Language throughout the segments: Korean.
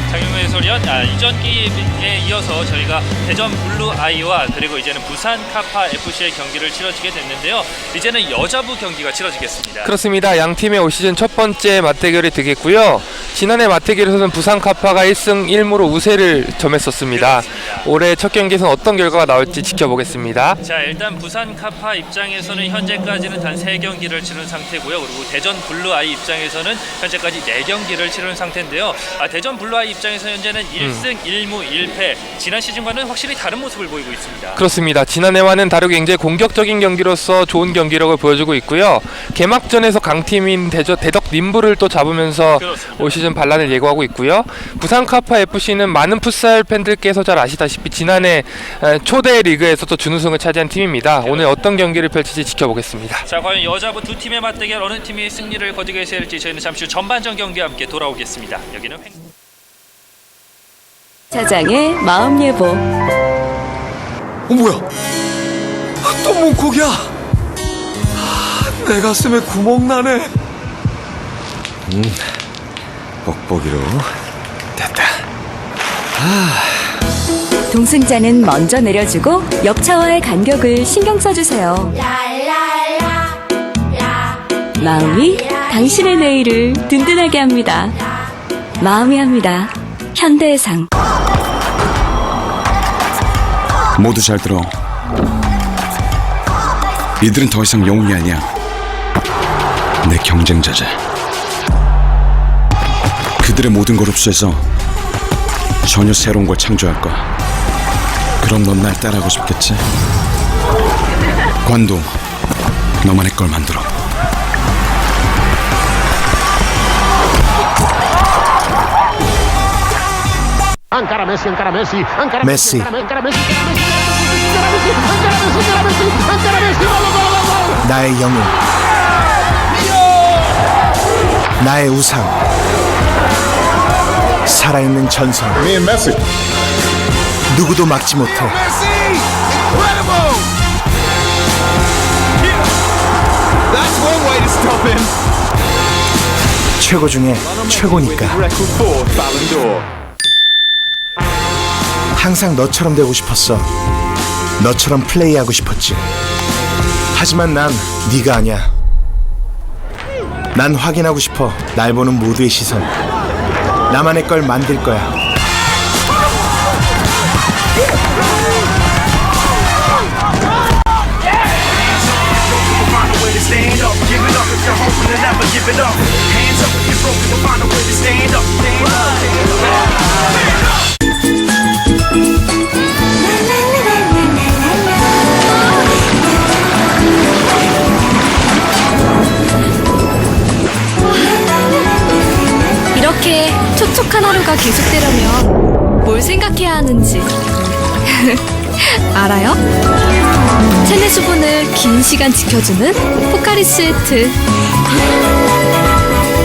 장윤호 해설위원, 이전 게임에 이어서 저희가 대전 블루 아이와 그리고 이제는 부산 카파 FC의 경기를 치러지게 됐는데요. 이제는 여자부 경기가 치러지겠습니다. 그렇습니다. 양 팀의 올 시즌 첫 번째 맞대결이 되겠고요. 지난해 맞대결에서는 부산 카파가 1승 1무로 우세를 점했었습니다. 그렇습니다. 올해 첫 경기에서는 어떤 결과가 나올지 지켜보겠습니다. 자, 일단 부산 카파 입장에서는 현재까지는 단 3경기를 치른 상태고요. 그리고 대전 블루 아이 입장에서는 현재까지 4경기를 치른 상태인데요. 대전 블루 아이 입장에서 현재는 1승 1무 1패. 지난 시즌과는 확실히 다른 모습을 보이고 있습니다. 그렇습니다. 지난해와는 다르게 굉장히 공격적인 경기로서 좋은 경기력을 보여주고 있고요. 개막전에서 강팀인 대덕 님부를 또 잡으면서 그렇습니다. 올 시즌 반란을 예고하고 있고요. 부산 카파 FC는 많은 풋살 팬들께서 잘 아시다시피 지난해 초대 리그에서 또 준우승을 차지한 팀입니다. 오늘 어떤 경기를 펼칠지 지켜보겠습니다. 자, 과연 여자부 두 팀의 맞대결 어느 팀이 승리를 거두게 될지 저희는 잠시 후 전반전 경기와 함께 돌아오겠습니다. 여기는 차장의 마음 예보. 뭐야? 또 문콕이야. 내 가슴에 구멍 나네. 뻑뻑이로 됐다. 동승자는 먼저 내려주고 옆차와의 간격을 신경 써주세요. 마음이 당신의 내일을 든든하게 합니다. 마음이 합니다. 현대해상. 모두 잘 들어. 이들은 더 이상 영웅이 아니야. 내 경쟁자자. 그들의 모든 걸 흡수해서 전혀 새로운 걸 창조할 거야. 그럼 넌 날 따라하고 싶겠지? 관동, 너만의 걸 만들어. 메시 나의 영웅 나의 우상 살아있는 전설 누구도 막지 못해 최고 중에 최고니까 항상 너처럼 되고 싶었어. 너처럼 플레이하고 싶었지. 하지만 난 네가 아니야. 난 확인하고 싶어. 날 보는 모두의 시선. 나만의 걸 만들 거야. 이렇게 촉촉한 하루가 계속되려면 뭘 생각해야 하는지 알아요? 체내 수분을 긴 시간 지켜주는 포카리 스웨트.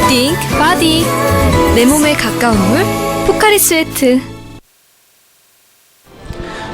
Think Body. 내 몸에 가까운 물 포카리 스웨트.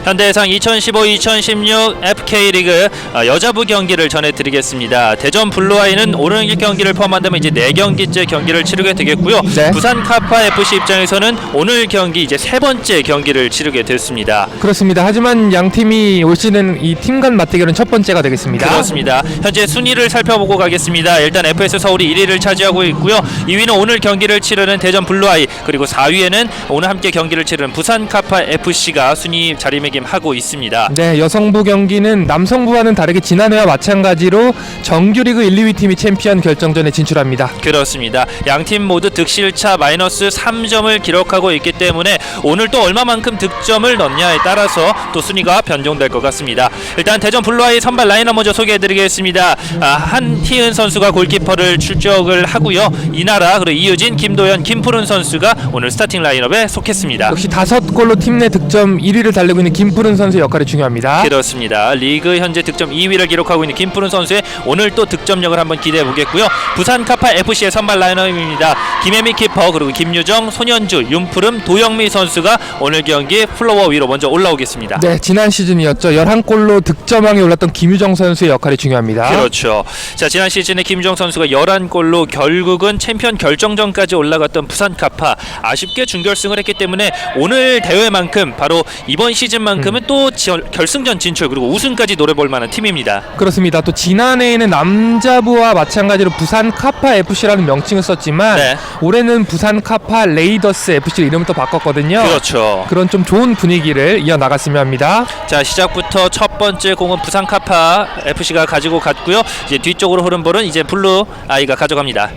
현대해상 2015-2016 FK리그 여자부 경기를 전해드리겠습니다. 대전 블루아이는 오늘 경기를 포함한다면 이제 4경기째 경기를 치르게 되겠고요. 네. 부산 카파 FC 입장에서는 오늘 경기 이제 3번째 경기를 치르게 됐습니다. 그렇습니다. 하지만 양 팀이 올 시즌 이 팀 간 맞대결은 첫 번째가 되겠습니다. 그렇습니다. 현재 순위를 살펴보고 가겠습니다. 일단 FS 서울이 1위를 차지하고 있고요. 2위는 오늘 경기를 치르는 대전 블루아이, 그리고 4위에는 오늘 함께 경기를 치르는 부산 카파 FC가 순위 자리매김하고 있습니다. 네, 여성부 경기는 남성부와는 다르게 지난해와 마찬가지로 정규리그 1, 2위 팀이 챔피언 결정전에 진출합니다. 그렇습니다. 양팀 모두 득실차 마이너스 3점을 기록하고 있기 때문에 오늘 또 얼마만큼 득점을 넣냐에 따라서 또 순위가 변동될 것 같습니다. 일단 대전 블루아이 선발 라인업 먼저 소개해드리겠습니다. 한희은 선수가 골키퍼를 출격을 하고요. 이나라, 그리고 이유진, 김도현, 김푸른 선수가 오늘 스타팅 라인업에 속했습니다. 역시 5골로 팀 내 득점 1위를 달리고 있는 김푸른 선수의 역할이 중요합니다. 그렇습니다. 리그 현재 득점 2위를 기록하고 있는 김푸른 선수의 오늘 또 득점력을 한번 기대해 보겠고요. 부산 카파 FC의 선발 라인업입니다. 김혜미 키퍼 그리고 김유정, 손현주, 윤푸름, 도영미 선수가 오늘 경기 플로어 위로 먼저 올라오겠습니다. 네, 지난 시즌이었죠. 11골로 득점왕에 올랐던 김유정 선수의 역할이 중요합니다. 그렇죠. 자, 지난 시즌에 김유정 선수가 11골로 결국은 챔피언 결정전까지 올라갔던 부산 카파 아쉽게 준결승을 했기 때문에 오늘 대회만큼 바로 이번 시즌만큼은 또 결승전 진출 그리고 우승까지 노려볼 만한 팀입니다. 그렇습니다. 또 지난해에는 남자부와 마찬가지로 부산 카파 FC라는 명칭을 썼지만 네. 올해는 부산 카파 레이더스 FC 이름을 또 바꿨거든요. 그렇죠. 그런 좀 좋은 분위기를 이어나갔으면 합니다. 자, 시작부터 첫 번째 공은 부산 카파 FC가 가지고 갔고요. 이제 뒤쪽으로 흐른 볼은 이제 블루 아이가 가져갑니다.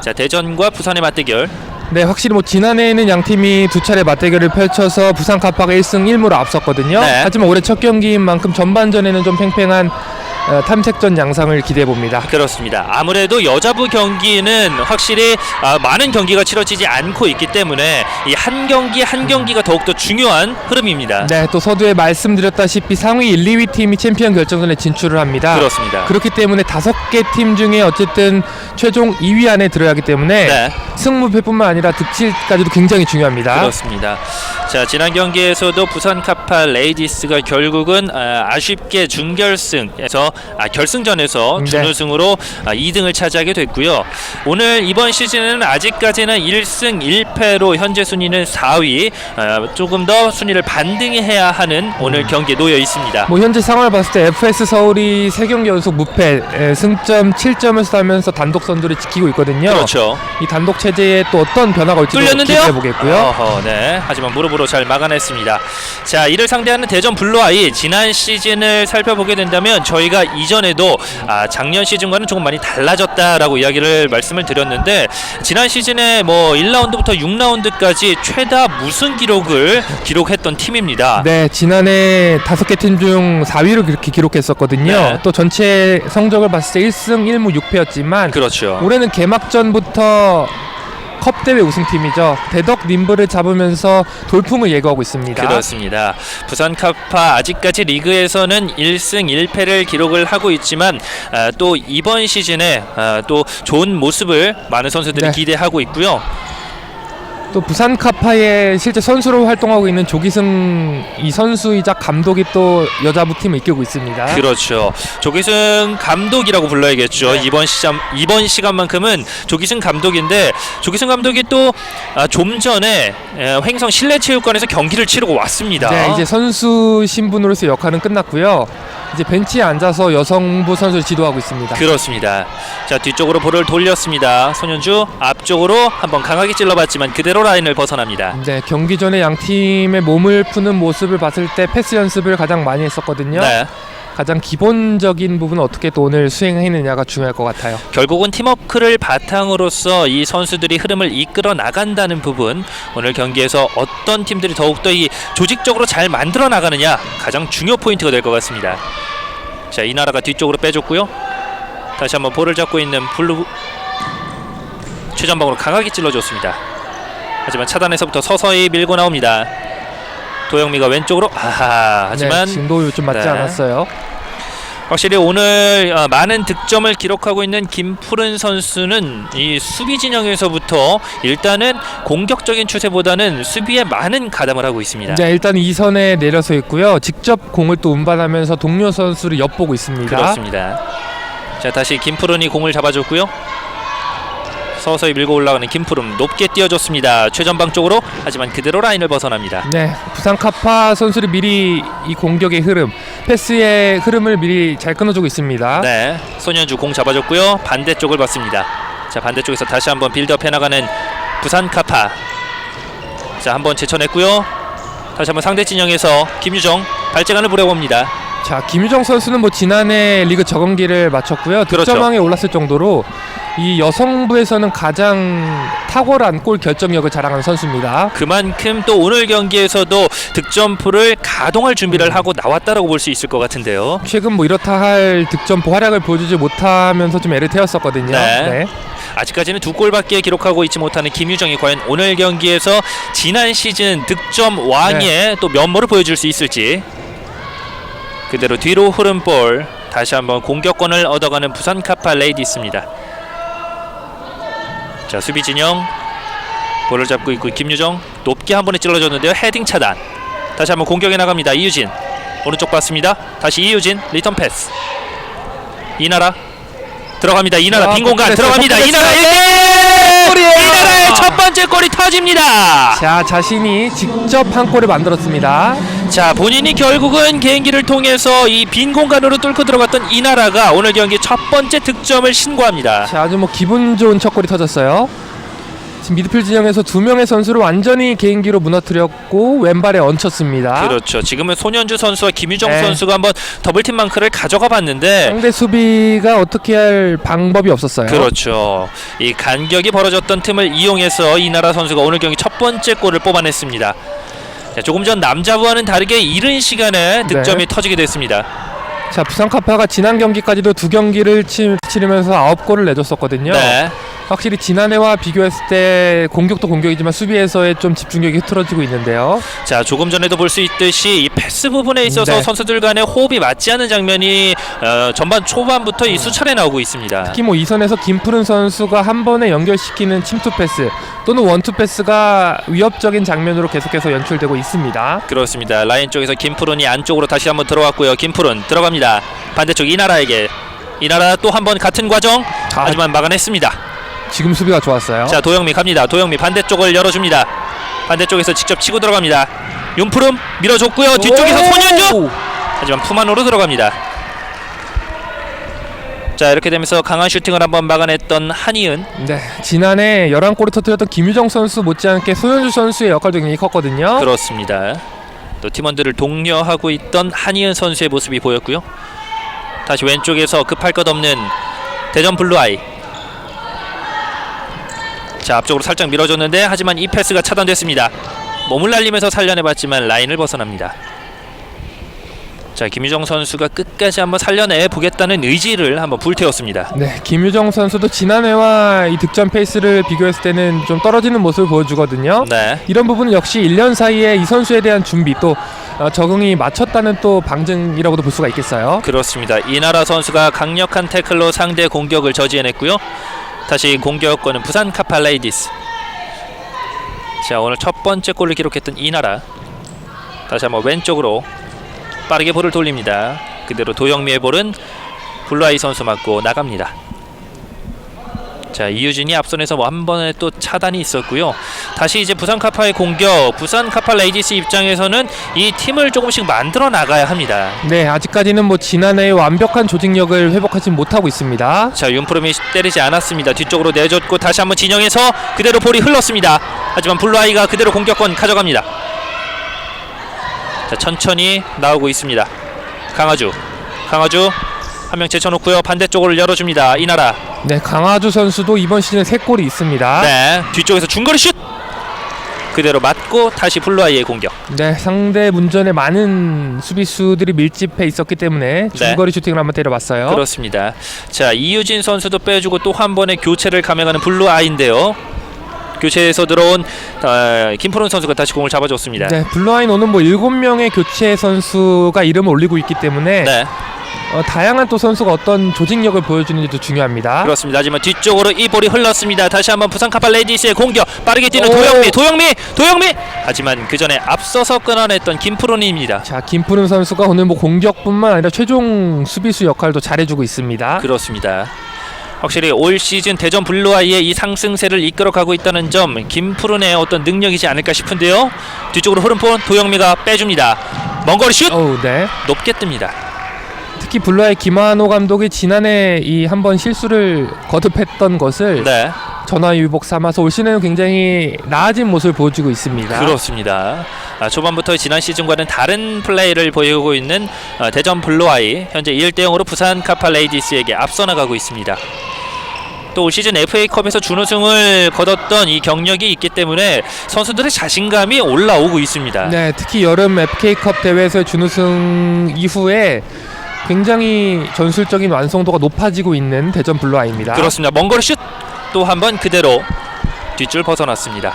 자, 대전과 부산의 맞대결. 네, 확실히 뭐 지난해에는 양 팀이 두 차례 맞대결을 펼쳐서 부산 카파가 1승 1무로 앞섰거든요. 네. 하지만 올해 첫 경기인 만큼 전반전에는 좀 팽팽한 탐색전 양상을 기대해 봅니다. 그렇습니다. 아무래도 여자부 경기는 확실히 많은 경기가 치러지지 않고 있기 때문에 이 한 경기 한 경기가 더욱더 중요한 흐름입니다. 네, 또 서두에 말씀드렸다시피 상위 1, 2위 팀이 챔피언 결정전에 진출을 합니다. 그렇습니다. 그렇기 때문에 5개 팀 중에 어쨌든 최종 2위 안에 들어야 하기 때문에 네. 승무패뿐만 아니라 득실까지도 굉장히 중요합니다. 그렇습니다. 자, 지난 경기에서도 부산 카파 레이디스가 결국은 아쉽게 준결승에서 결승전에서 네. 준우승으로 2등을 차지하게 됐고요. 오늘 이번 시즌은 아직까지는 1승 1패로 현재 순위는 4위. 조금 더 순위를 반등해야 하는 오늘 경기에 놓여 있습니다. 뭐 현재 상황을 봤을 때 FS 서울이 3경기 연속 무패, 승점 7점을 따면서 단독 선두를 지키고 있거든요. 그렇죠. 이 단독 체제에 또 어떤 변화가 올지 뚫렸는데요. 기대해 보겠고요. 어허, 네. 하지만 무릎으로 잘 막아냈습니다. 자, 이를 상대하는 대전 블루아이 지난 시즌을 살펴보게 된다면 저희가 이전에도 작년 시즌과는 조금 많이 달라졌다라고 이야기를 말씀을 드렸는데 지난 시즌에 뭐 1라운드부터 6라운드까지 최다 무승 기록을 기록했던 팀입니다. 네, 지난해 5개 팀 중 4위로 그렇게 기록했었거든요. 네. 또 전체 성적을 봤을 때 1승 1무 6패였지만 그렇죠. 올해는 개막전부터 컵 대회 우승팀이죠. 대덕 님브를 잡으면서 돌풍을 예고하고 있습니다. 그렇습니다. 부산 카파 아직까지 리그에서는 1승 1패를 기록을 하고 있지만 또 이번 시즌에 또 좋은 모습을 많은 선수들이 네. 기대하고 있고요. 또 부산 카파의 실제 선수로 활동하고 있는 조기승 이 선수이자 감독이 또 여자부 팀을 이끌고 있습니다. 그렇죠. 조기승 감독이라고 불러야겠죠. 네. 이번 시간만큼은 조기승 감독인데 조기승 감독이 또 좀 전에 횡성 실내체육관에서 경기를 치르고 왔습니다. 네, 이제 선수 신분으로서 역할은 끝났고요. 이제 벤치에 앉아서 여성부 선수를 지도하고 있습니다. 그렇습니다. 자, 뒤쪽으로 볼을 돌렸습니다. 손현주 앞쪽으로 한번 강하게 찔러봤지만 그대로 라인을 벗어납니다. 네, 경기 전에 양 팀의 몸을 푸는 모습을 봤을 때 패스 연습을 가장 많이 했었거든요. 네. 가장 기본적인 부분은 어떻게 또 오늘 수행해내냐가 중요할 것 같아요. 결국은 팀워크를 바탕으로서 이 선수들이 흐름을 이끌어 나간다는 부분, 오늘 경기에서 어떤 팀들이 더욱더 이 조직적으로 잘 만들어 나가느냐 가장 중요 포인트가 될 것 같습니다. 자, 이나라가 뒤쪽으로 빼줬고요. 다시 한번 볼을 잡고 있는 블루 최전방으로 강하게 찔러줬습니다. 하지만 차단에서부터 서서히 밀고 나옵니다. 도영미가 왼쪽으로 하지만 네, 진도 좀 맞지 네. 않았어요. 확실히 오늘 많은 득점을 기록하고 있는 김푸른 선수는 이 수비 진영에서부터 일단은 공격적인 추세보다는 수비에 많은 가담을 하고 있습니다. 자, 일단 2선에 내려서 있고요. 직접 공을 또 운반하면서 동료 선수를 엿보고 있습니다. 그렇습니다. 자, 다시 김푸른이 공을 잡아줬고요. 서서히 밀고 올라가는 김푸름 높게 띄워줬습니다. 최전방 쪽으로. 하지만 그대로 라인을 벗어납니다. 네, 부산 카파 선수들이 미리 이 공격의 흐름, 패스의 흐름을 미리 잘 끊어주고 있습니다. 네, 손현주 공 잡아줬고요. 반대쪽을 봤습니다. 자, 반대쪽에서 다시 한번 빌드업 해나가는 부산 카파. 자, 한번 제쳐냈고요. 다시 한번 상대 진영에서 김유정 발재간을 부려봅니다. 자, 김유정 선수는 뭐 지난해 리그 적응기를 마쳤고요. 그렇죠. 득점왕에 올랐을 정도로 이 여성부에서는 가장 탁월한 골 결정력을 자랑하는 선수입니다. 그만큼 또 오늘 경기에서도 득점포를 가동할 준비를 하고 나왔다라고 볼 수 있을 것 같은데요. 최근 뭐 이렇다 할 득점포 활약을 보여주지 못하면서 좀 애를 태웠었거든요. 네. 아직까지는 2골밖에 기록하고 있지 못하는 김유정이 과연 오늘 경기에서 지난 시즌 득점 왕의 또 면모를 보여줄 수 있을지. 그대로 뒤로 흐른 볼, 다시 한번 공격권을 얻어가는 부산 카파 레이디스입니다. 자, 수비 진영 볼을 잡고 있고 김유정 높게 한 번에 찔러줬는데요. 헤딩 차단. 다시 한번 공격에 나갑니다. 이유진 오른쪽 봤습니다. 다시 이유진 리턴 패스. 이나라 들어갑니다. 이나라 빈 공간 들어갑니다. 이나라 1대! 이나라의 첫 번째 골이 터집니다. 자, 자신이 직접 한 골을 만들었습니다. 자, 본인이 결국은 개인기를 통해서 이 빈 공간으로 뚫고 들어갔던 이나라가 오늘 경기 첫 번째 득점을 신고합니다. 자, 아주 뭐 기분 좋은 첫 골이 터졌어요. 지금 미드필드 진영에서 2명의 선수를 완전히 개인기로 무너뜨렸고 왼발에 얹혔습니다. 그렇죠. 지금은 손현주 선수와 김유정 네. 선수가 한번 더블팀 마크를 가져가 봤는데 상대 수비가 어떻게 할 방법이 없었어요. 그렇죠. 이 간격이 벌어졌던 틈을 이용해서 이나라 선수가 오늘 경기 첫 번째 골을 뽑아냈습니다. 자, 조금 전 남자부와는 다르게 이른 시간에 득점이 터지게 됐습니다. 자, 부산 카파가 지난 경기까지도 2경기를 치르면서 9골을 내줬었거든요. 네. 확실히 지난해와 비교했을 때 공격도 공격이지만 수비에서의 좀 집중력이 흐트러지고 있는데요. 자, 조금 전에도 볼 수 있듯이 이 패스 부분에 있어서 네. 선수들 간의 호흡이 맞지 않는 장면이 전반 초반부터 이 수차례 나오고 있습니다. 특히 뭐 이선에서 김푸른 선수가 한 번에 연결시키는 침투 패스 또는 원투 패스가 위협적인 장면으로 계속해서 연출되고 있습니다. 그렇습니다. 라인 쪽에서 김푸른이 안쪽으로 다시 한번 들어왔고요. 김푸른 들어갑니다. 반대쪽 이나라에게. 이나라 또 한 번 같은 과정. 하지만 막아냈습니다. 지금 수비가 좋았어요. 자, 도영미 갑니다. 도영미 반대쪽을 열어줍니다. 반대쪽에서 직접 치고 들어갑니다. 윤푸름 밀어줬고요. 뒤쪽에서 손현주. 하지만 품 안으로 들어갑니다. 자, 이렇게 되면서 강한 슈팅을 한번 막아냈던 한이은. 네, 지난해 11골을 터뜨렸던 김유정 선수 못지않게 손현주 선수의 역할도 굉장히 컸거든요. 그렇습니다. 또 팀원들을 독려하고 있던 한이은 선수의 모습이 보였고요. 다시 왼쪽에서 급할 것 없는 대전 블루아이. 자, 앞쪽으로 살짝 밀어줬는데 하지만 이 패스가 차단됐습니다. 몸을 날리면서 살려내봤지만 라인을 벗어납니다. 자, 김유정 선수가 끝까지 한번 살려내 보겠다는 의지를 한번 불태웠습니다. 네, 김유정 선수도 지난해와 이 득점 페이스를 비교했을 때는 좀 떨어지는 모습을 보여주거든요. 네. 이런 부분은 역시 1년 사이에 이 선수에 대한 준비 또 적응이 맞췄다는 또 방증이라고도 볼 수가 있겠어요. 그렇습니다. 이나라 선수가 강력한 태클로 상대 공격을 저지해냈고요. 다시 공격권은 부산 카파 레이디스. 자, 오늘 첫 번째 골을 기록했던 이나라. 다시 한번 왼쪽으로 빠르게 볼을 돌립니다. 그대로 도영미의 볼은 블루아이 선수 맞고 나갑니다. 자, 이유진이 앞선에서 한 번에 또 차단이 있었고요. 다시 이제 부산 카파의 공격. 부산 카파 레이디스 입장에서는 이 팀을 조금씩 만들어 나가야 합니다. 네, 아직까지는 뭐 지난해의 완벽한 조직력을 회복하지 못하고 있습니다. 자, 윤프롬이 때리지 않았습니다. 뒤쪽으로 내줬고 다시 한번 진영해서 그대로 볼이 흘렀습니다. 하지만 블루아이가 그대로 공격권 가져갑니다. 자, 천천히 나오고 있습니다. 강아주 한 명 제쳐놓고요. 반대쪽을 열어줍니다. 이나라. 네, 강아주 선수도 이번 시즌에 3골이 있습니다. 네, 뒤쪽에서 중거리 슛 그대로 맞고 다시 블루아이의 공격. 네, 상대 문전에 많은 수비수들이 밀집해 있었기 때문에 중거리 슈팅을 한번 때려봤어요. 그렇습니다. 자, 이유진 선수도 빼주고 또 한 번의 교체를 감행하는 블루아이인데요. 교체에서 들어온 김푸른 선수가 다시 공을 잡아줬습니다. 네, 블루아인 오는 뭐 7명의 교체 선수가 이름을 올리고 있기 때문에 네. 다양한 또 선수가 어떤 조직력을 보여주는지도 중요합니다. 그렇습니다. 하지만 뒤쪽으로 이 볼이 흘렀습니다. 다시 한번 부산 카파 레이디스의 공격. 빠르게 뛰는 도영미. 하지만 그 전에 앞서서 끊어냈던 김푸른입니다. 자, 김푸른 선수가 오늘 뭐 공격뿐만 아니라 최종 수비수 역할도 잘해주고 있습니다. 그렇습니다. 확실히 올 시즌 대전 블루아이의 이 상승세를 이끌어가고 있다는 점 김푸른의 어떤 능력이지 않을까 싶은데요. 뒤쪽으로 흐른 볼 도영미가 빼줍니다. 먼거리 슛 네. 높게 뜹니다. 특히 블루아이 김한호 감독이 지난해 이 한번 실수를 거듭했던 것을 네. 전화위복 삼아서 올 시즌에는 굉장히 나아진 모습을 보여주고 있습니다. 그렇습니다. 초반부터 지난 시즌과는 다른 플레이를 보이고 있는 대전 블루아이. 현재 1대0으로 부산 카파 레이디스에게 앞서 나가고 있습니다. 또 올 시즌 FA컵에서 준우승을 거뒀던 이 경력이 있기 때문에 선수들의 자신감이 올라오고 있습니다. 네, 특히 여름 FK컵 대회에서 준우승 이후에 굉장히 전술적인 완성도가 높아지고 있는 대전 블루아이입니다. 그렇습니다. 먼거리 슛 또 한 번 그대로 뒷줄 벗어났습니다.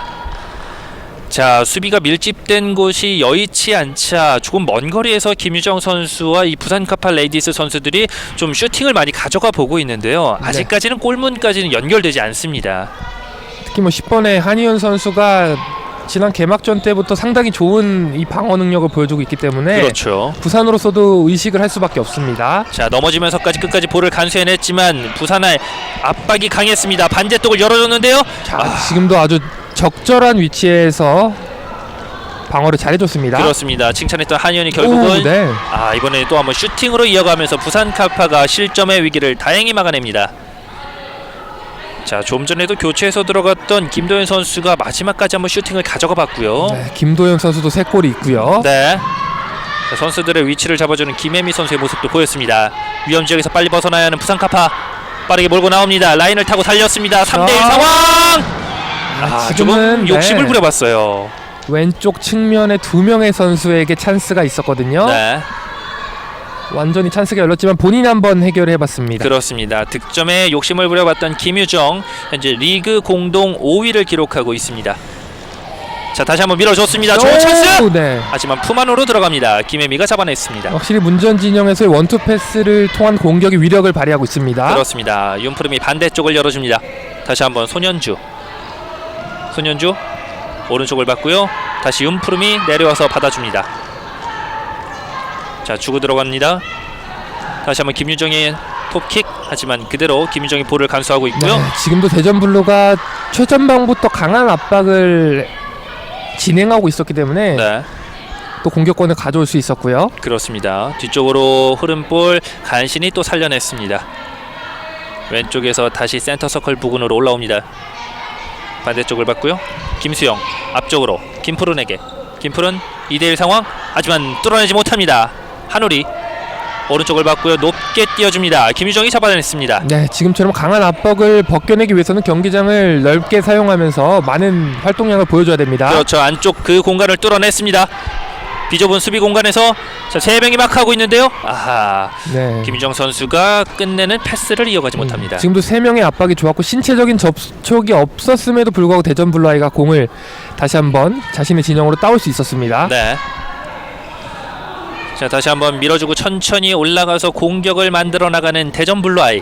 자, 수비가 밀집된 곳이 여의치 않자 조금 먼 거리에서 김유정 선수와 이 부산 카파 레이디스 선수들이 좀 슈팅을 많이 가져가 보고 있는데요. 아직까지는 골문까지는 연결되지 않습니다. 특히 뭐 10번의 한희연 선수가 지난 개막전 때부터 상당히 좋은 이 방어 능력을 보여주고 있기 때문에 그렇죠. 부산으로서도 의식을 할 수밖에 없습니다. 자, 넘어지면서까지 끝까지 볼을 간수해냈지만 부산의 압박이 강했습니다. 반대쪽을 열어줬는데요. 자, 지금도 아주 적절한 위치에서 방어를 잘해줬습니다. 그렇습니다. 칭찬했던 한희연이 결국은 네. 이번에 또 한번 슈팅으로 이어가면서 부산 카파가 실점의 위기를 다행히 막아냅니다. 자, 좀 전에도 교체해서 들어갔던 김도현 선수가 마지막까지 한번 슈팅을 가져가 봤고요. 네, 김도영 선수도 3골이 있고요. 네. 자, 선수들의 위치를 잡아주는 김혜미 선수의 모습도 보였습니다. 위험 지역에서 빨리 벗어나야 하는 부산 카파. 빠르게 몰고 나옵니다. 라인을 타고 달렸습니다. 3대1 상황! 지금은 조금 욕심을 부려봤어요. 왼쪽 측면에 2명의 선수에게 찬스가 있었거든요. 네. 완전히 찬스가 열렸지만 본인이 한번 해결해봤습니다. 그렇습니다. 득점에 욕심을 부려봤던 김유정, 현재 리그 공동 5위를 기록하고 있습니다. 자, 다시 한번 밀어줬습니다. 좋은 찬스! 네. 하지만 품 안으로 들어갑니다. 김혜미가 잡아냈습니다. 확실히 문전 진영에서의 원투 패스를 통한 공격의 위력을 발휘하고 있습니다. 그렇습니다. 윤푸름이 반대쪽을 열어줍니다. 다시 한번 손현주 오른쪽을 받고요. 다시 윤푸름이 내려와서 받아줍니다. 자, 주고 들어갑니다. 다시 한번 김유정의 톱킥, 하지만 그대로 김유정이 볼을 간수하고 있고요. 네, 지금도 대전블루가 최전방부터 강한 압박을 진행하고 있었기 때문에 네, 또 공격권을 가져올 수 있었고요. 그렇습니다. 뒤쪽으로 흐른 볼 간신히 또 살려냈습니다. 왼쪽에서 다시 센터 서클 부근으로 올라옵니다. 반대쪽을 받고요. 김수영 앞쪽으로 김푸른에게. 김푸른 2대1 상황, 하지만 뚫어내지 못합니다. 한우리 오른쪽을 받고요. 높게 띄워줍니다. 김유정이 잡아냈습니다. 네, 지금처럼 강한 압박을 벗겨내기 위해서는 경기장을 넓게 사용하면서 많은 활동량을 보여줘야 됩니다. 그렇죠. 안쪽 그 공간을 뚫어냈습니다. 비좁은 수비 공간에서 자, 3명이 마크하고 있는데요. 아하, 네. 김유정 선수가 끝내는 패스를 이어가지 못합니다. 지금도 3명의 압박이 좋았고 신체적인 접촉이 없었음에도 불구하고 대전블루아이가 공을 다시 한번 자신의 진영으로 따올 수 있었습니다. 네. 자, 다시 한번 밀어주고 천천히 올라가서 공격을 만들어 나가는 대전블루아이.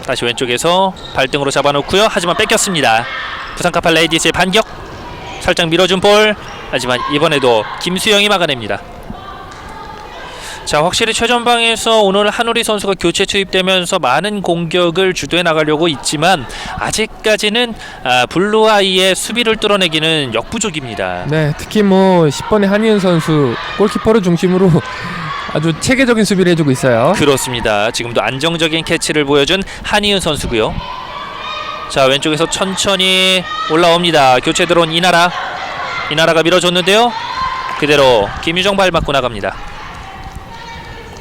다시 왼쪽에서 발등으로 잡아놓고요. 하지만 뺏겼습니다. 부산 카파 레이디스의 반격. 살짝 밀어준 볼. 하지만 이번에도 김수영이 막아냅니다. 자, 확실히 최전방에서 오늘 한우리 선수가 교체 투입되면서 많은 공격을 주도해 나가려고 있지만 아직까지는 블루아이의 수비를 뚫어내기는 역부족입니다. 네, 특히 뭐 10번의 한희은 선수 골키퍼를 중심으로 아주 체계적인 수비를 해주고 있어요. 그렇습니다. 지금도 안정적인 캐치를 보여준 한희은 선수고요. 자, 왼쪽에서 천천히 올라옵니다. 교체 들어온 이나라가 밀어줬는데요. 그대로 김유정 발 맞고 나갑니다.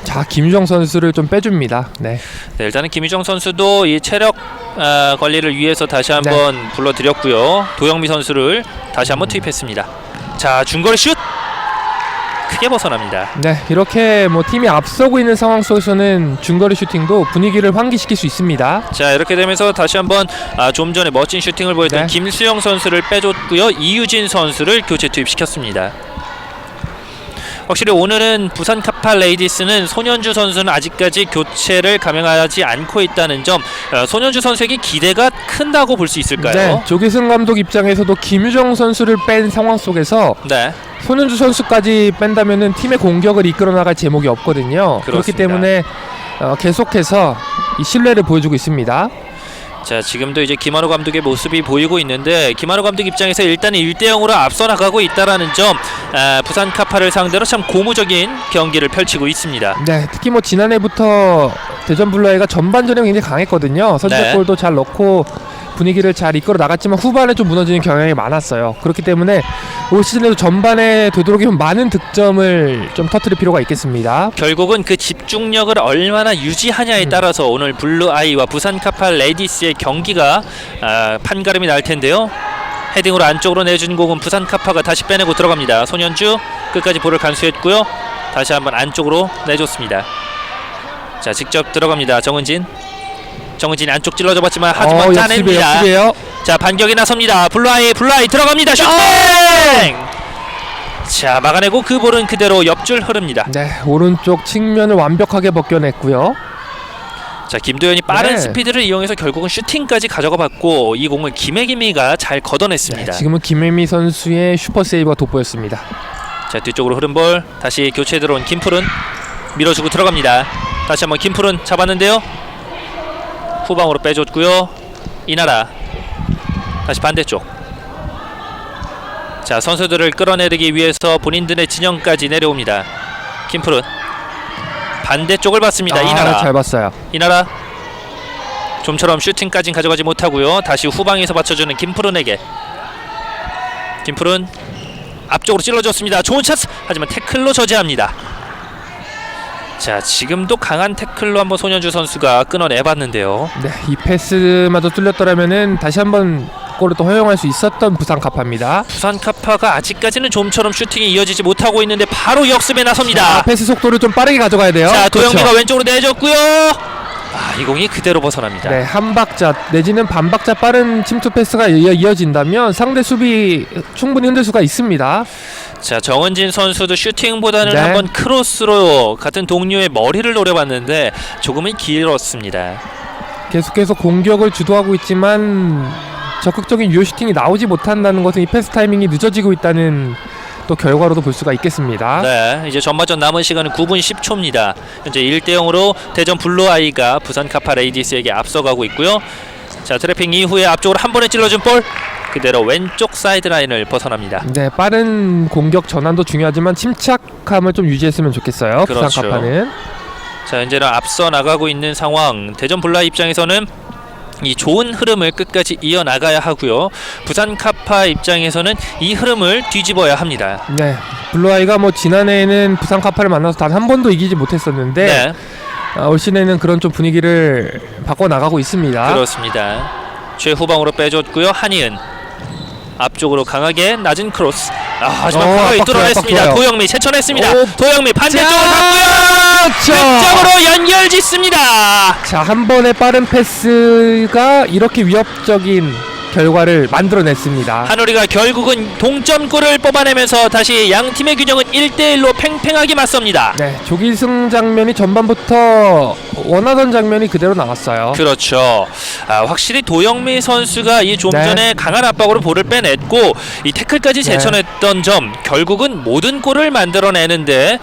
자, 김유정 선수를 좀 빼줍니다. 네. 네, 일단은 김유정 선수도 이 체력 관리를 위해서 다시 한번 불러드렸고요. 도영미 선수를 다시 한번 투입했습니다. 자, 중거리 슛 크게 벗어납니다. 네, 이렇게 뭐 팀이 앞서고 있는 상황 속에서는 중거리 슈팅도 분위기를 환기시킬 수 있습니다. 자, 이렇게 되면서 다시 한번 좀 전에 멋진 슈팅을 보였던 네. 김수영 선수를 빼줬고요. 이유진 선수를 교체 투입시켰습니다. 확실히 오늘은 부산 카파 레이디스는 손현주 선수는 아직까지 교체를 감행하지 않고 있다는 점, 손현주 선수에게 기대가 큰다고 볼 수 있을까요? 네, 조기승 감독 입장에서도 김유정 선수를 뺀 상황 속에서 네. 손현주 선수까지 뺀다면은 팀의 공격을 이끌어 나갈 제목이 없거든요. 그렇기 그렇습니다. 때문에 계속해서 이 신뢰를 보여주고 있습니다. 자, 지금도 이제 김한호 감독의 모습이 보이고 있는데 김한호 감독 입장에서 일단 1대0으로 앞서 나가고 있다라는 점, 부산 카파를 상대로 참 고무적인 경기를 펼치고 있습니다. 네, 특히 뭐 지난해부터 대전 블루아이가 전반전에 굉장히 강했거든요. 선제골도 잘 넣고 분위기를 잘 이끌어 나갔지만 후반에 좀 무너지는 경향이 많았어요. 그렇기 때문에 올 시즌에도 전반에 되도록이면 많은 득점을 좀 터뜨릴 필요가 있겠습니다. 결국은 그 집중력을 얼마나 유지하냐에 따라서 오늘 블루아이와 부산 카파 레이디스의 경기가 판가름이 날 텐데요. 헤딩으로 안쪽으로 내준 공은 부산 카파가 다시 빼내고 들어갑니다. 손현주 끝까지 볼을 간수했고요. 다시 한번 안쪽으로 내줬습니다. 자, 직접 들어갑니다. 정은진 정은진이 안쪽 찔러줘봤지만 하지만 짜냅니다. 역습이에요. 자, 반격에 나섭니다. 블루아이 들어갑니다. 슈팅! 자, 막아내고 그 볼은 그대로 옆줄 흐릅니다. 네, 오른쪽 측면을 완벽하게 벗겨냈고요. 자, 김도현이 빠른 네. 스피드를 이용해서 결국은 슈팅까지 가져가 봤고 이 공을 김혜김이가 잘 걷어냈습니다. 지금은 김혜미 선수의 슈퍼 세이브가 돋보였습니다. 자, 뒤쪽으로 흐른 볼 다시 교체에 들어온 김푸른 밀어주고 들어갑니다. 다시 한번 김푸른 잡았는데요. 후방으로 빼줬고요. 이나라 다시 반대쪽. 자, 선수들을 끌어내리기 위해서 본인들의 진영까지 내려옵니다. 김푸른 반대쪽을 봤습니다. 이나라 잘 봤어요. 이나라 좀처럼 슈팅까지는 가져가지 못하고요. 다시 후방에서 받쳐주는 김푸른에게. 김푸른 앞쪽으로 찔러줬습니다. 좋은 찬스. 하지만 태클로 저지합니다. 자, 지금도 강한 태클로 한번 손현주 선수가 끊어내봤는데요. 네, 이 패스마저 뚫렸더라면은 다시 한번 골을 또 허용할 수 있었던 부산 카파입니다. 부산 카파가 아직까지는 좀처럼 슈팅이 이어지지 못하고 있는데 바로 역습에 나섭니다. 자, 패스 속도를 좀 빠르게 가져가야 돼요. 자, 도영미가 그렇죠. 왼쪽으로 내줬고요. 이 공이 그대로 벗어납니다. 네, 한 박자 내지는 반 박자 빠른 침투 패스가 이어진다면 상대 수비 충분히 흔들 수가 있습니다. 자, 정은진 선수도 슈팅보다는 네. 한번 크로스로 같은 동료의 머리를 노려봤는데 조금은 길었습니다. 계속해서 공격을 주도하고 있지만 적극적인 유효 슈팅이 나오지 못한다는 것은 이 패스 타이밍이 늦어지고 있다는 또 결과로도 볼 수가 있겠습니다. 네, 이제 전반전 남은 시간은 9분 10초입니다. 현재 1대0으로 대전 블루아이가 부산 카파 레이디스에게 앞서가고 있고요. 자, 트래핑 이후에 앞쪽으로 한 번에 찔러준 볼 그대로 왼쪽 사이드라인을 벗어납니다. 네, 빠른 공격 전환도 중요하지만 침착함을 좀 유지했으면 좋겠어요. 그렇죠. 부산 카파는. 자, 현재는 앞서 나가고 있는 상황. 대전 블루아이 입장에서는 이 좋은 흐름을 끝까지 이어나가야 하고요. 부산 카파 입장에서는 이 흐름을 뒤집어야 합니다. 네, 블루아이가 뭐 지난해에는 부산 카파를 만나서 단 한 번도 이기지 못했었는데 네, 올 시즌에는 그런 좀 분위기를 바꿔 나가고 있습니다. 그렇습니다. 최후방으로 빼줬고요. 한이은 앞쪽으로 강하게 낮은 크로스. 하지만 바로 뚫어냈습니다. 압박해요. 도영미 제쳐냈습니다. 오, 도영미 반대쪽으로 자, 갔고요. 왼쪽으로 연결짓습니다. 자, 한 번의 빠른 패스가 이렇게 위협적인 결과를 만들어냈습니다. 한우리가 결국은 동점골을 뽑아내면서 다시 양 팀의 균형은 1대1로 팽팽하게 맞섭니다. 네, 조기승 장면이 전반부터 원하던 장면이 그대로 나왔어요. 그렇죠. 확실히 도영미 선수가 이 좀 네. 전에 강한 압박으로 볼을 빼냈고 이 태클까지 네. 제쳐냈던 점 결국은 모든 골을 만들어내는데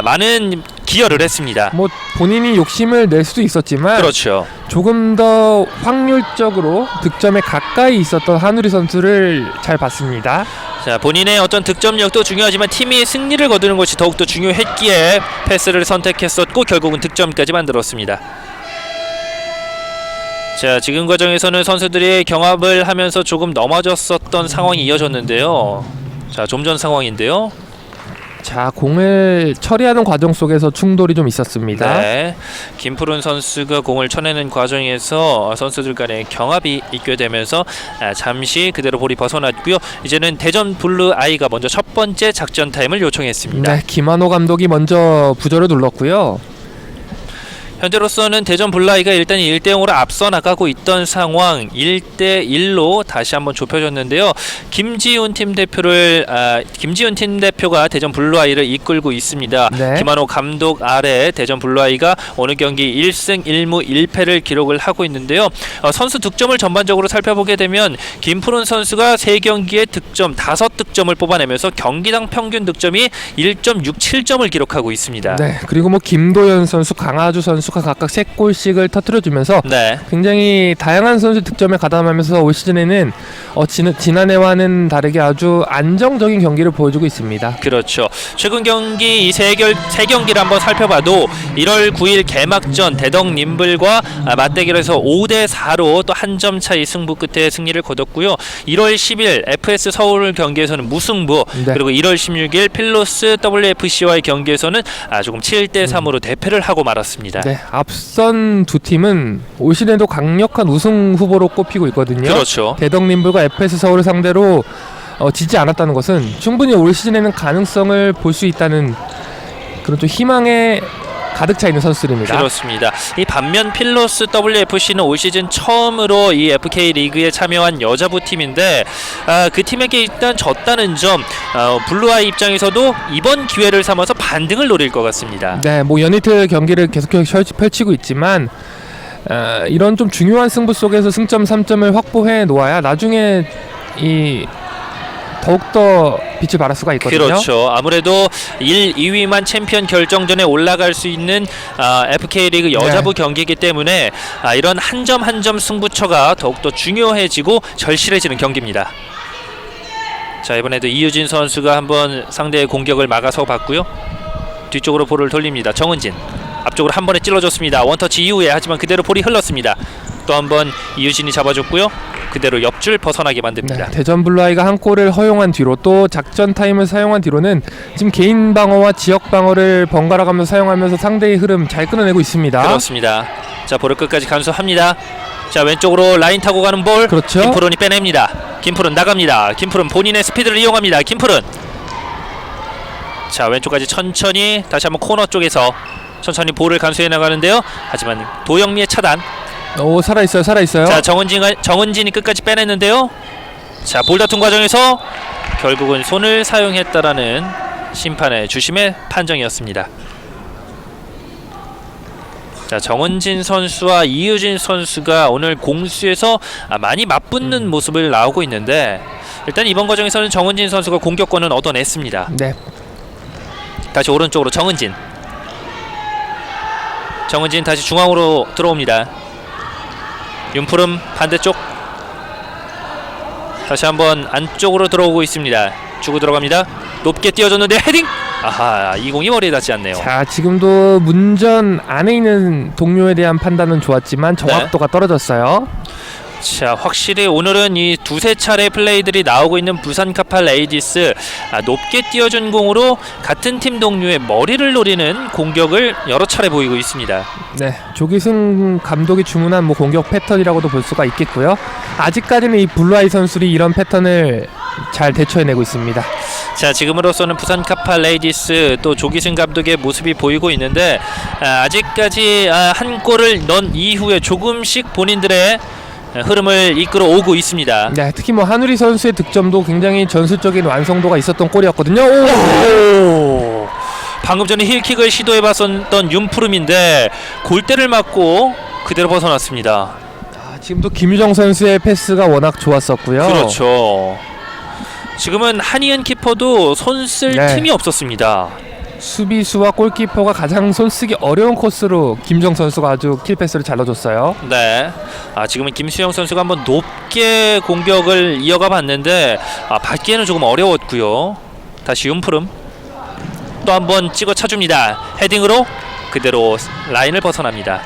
많은 기여를 했습니다. 뭐 본인이 욕심을 낼 수도 있었지만 그렇죠. 조금 더 확률적으로 득점에 가까이 있었던 한우리 선수를 잘 봤습니다. 자, 본인의 어떤 득점력도 중요하지만 팀이 승리를 거두는 것이 더욱더 중요했기에 패스를 선택했었고 결국은 득점까지 만들었습니다. 자, 지금 과정에서는 선수들이 경합을 하면서 조금 넘어졌었던 상황이 이어졌는데요. 자, 좀 전 상황인데요. 자, 공을 처리하는 과정 속에서 충돌이 좀 있었습니다. 네, 김푸른 선수가 공을 쳐내는 과정에서 선수들 간의 경합이 있게 되면서 잠시 그대로 볼이 벗어났고요. 이제는 대전 블루 아이가 먼저 첫 번째 작전 타임을 요청했습니다. 네, 김한호 감독이 먼저 부저를 눌렀고요. 현재로서는 대전 블라이가 일단 1대0으로 앞서 나가고 있던 상황 1대1로 다시 한번 좁혀졌는데요. 김지훈 팀 대표가 대전 블루아이를 이끌고 있습니다. 네. 김한호 감독 아래 대전 블루아이가 오늘 경기 1승 1무 1패를 기록을 하고 있는데요. 선수 득점을 전반적으로 살펴보게 되면 김푸른 선수가 3경기에 득점 5득점을 뽑아내면서 경기당 평균 득점이 1.67점을 기록하고 있습니다. 네, 그리고 뭐 김도현 선수, 강하주 선수가 각각 3골씩을 터뜨려주면서 네. 굉장히 다양한 선수 득점에 가담하면서 올 시즌에는 지난해와는 다르게 아주 안정적인 경기를 보여주고 있습니다. 그렇죠. 최근 경기 이 세 경기를 한번 살펴봐도 1월 9일 개막전 대덕 님블과 맞대결에서 5대4로 또 한 점 차이 승부 끝에 승리를 거뒀고요. 1월 10일 FS 서울 경기에서는 무승부, 네. 그리고 1월 16일 필로스 WFC와의 경기에서는 조금 7대3으로 대패를 하고 말았습니다. 네, 앞선 두 팀은 올 시즌에도 강력한 우승 후보로 꼽히고 있거든요. 그렇죠. 대덕님블과 FS 서울을 상대로 지지 않았다는 것은 충분히 올 시즌에는 가능성을 볼 수 있다는 그런 좀 희망의 가득 차 있는 선수들입니다. 그렇습니다. 이 반면 필로스 WFC는 올 시즌 처음으로 이 FK 리그에 참여한 여자부 팀인데 그 팀에게 일단 졌다는 점 블루아이 입장에서도 이번 기회를 삼아서 반등을 노릴 것 같습니다. 네, 뭐 연이틀 경기를 계속해서 펼치고 있지만 이런 좀 중요한 승부 속에서 승점 3점을 확보해 놓아야 나중에 이 더욱더 빛을 발할 수가 있거든요. 그렇죠. 아무래도 1, 2위만 챔피언 결정전에 올라갈 수 있는 FK리그 여자부 경기이기 때문에 이런 한 점 한 점 승부처가 더욱더 중요해지고 절실해지는 경기입니다. 자, 이번에도 이유진 선수가 한번 상대의 공격을 막아서 봤고요. 뒤쪽으로 볼을 돌립니다. 정은진 앞쪽으로 한 번에 찔러줬습니다. 원터치 이후에 하지만 그대로 볼이 흘렀습니다. 또 한 번 이유진이 잡아줬고요. 그대로 옆줄 벗어나게 만듭니다. 네, 대전 블루아이가 한 골을 허용한 뒤로 또 작전 타임을 사용한 뒤로는 지금 개인 방어와 지역 방어를 번갈아 가면서 사용하면서 상대의 흐름 잘 끊어내고 있습니다. 그렇습니다. 자, 볼을 끝까지 간수합니다. 자, 왼쪽으로 라인 타고 가는 볼. 그렇죠. 김푸른이 빼냅니다. 김푸른 나갑니다. 김푸른 본인의 스피드를 이용합니다. 김푸른. 자, 왼쪽까지 천천히 다시 한번 코너 쪽에서 천천히 볼을 간수해 나가는데요. 하지만 도영미의 차단. 오, 살아있어요. 자, 정은진이 끝까지 빼냈는데요. 자, 볼 다툼 과정에서 결국은 손을 사용했다라는 심판의 주심의 판정이었습니다. 자, 정은진 선수와 이유진 선수가 오늘 공수에서 많이 맞붙는 모습을 나오고 있는데 일단 이번 과정에서는 정은진 선수가 공격권은 얻어냈습니다. 네. 다시 오른쪽으로 정은진 다시 중앙으로 들어옵니다. 윤푸름 반대쪽 다시 한번 안쪽으로 들어오고 있습니다. 주고 들어갑니다. 높게 띄워줬는데 헤딩! 아하, 이 공이 머리에 닿지 않네요. 자, 지금도 문전 안에 있는 동료에 대한 판단은 좋았지만 정확도가 떨어졌어요. 자, 확실히 오늘은 이 두세 차례 플레이들이 나오고 있는 부산 카팔 레이디스 높게 띄워준 공으로 같은 팀 동료의 머리를 노리는 공격을 여러 차례 보이고 있습니다. 네, 조기승 감독이 주문한 뭐 공격 패턴이라고도 볼 수가 있겠고요. 아직까지는 이 블루아이 선수들이 이런 패턴을 잘 대처해내고 있습니다. 자, 지금으로서는 부산 카팔 레이디스 또 조기승 감독의 모습이 보이고 있는데 아직까지 한 골을 넣은 이후에 조금씩 본인들의 흐름을 이끌어 오고 있습니다. 네, 특히 뭐 한우리 선수의 득점도 굉장히 전술적인 완성도가 있었던 골이었거든요. 오! 방금 전에 힐킥을 시도해봤었던 윤푸름인데 골대를 맞고 그대로 벗어났습니다. 지금도 김유정 선수의 패스가 워낙 좋았었고요. 그렇죠. 지금은 한이은 키퍼도 손 쓸 틈이 없었습니다. 수비수와 골키퍼가 가장 손쓰기 어려운 코스로 김정 선수가 아주 킬패스를 잘 넣어줬어요. 네. 지금은 김수영 선수가 한번 높게 공격을 이어가 봤는데 받기에는 조금 어려웠고요. 다시 윤푸름 또 한번 찍어 차줍니다. 헤딩으로 그대로 라인을 벗어납니다.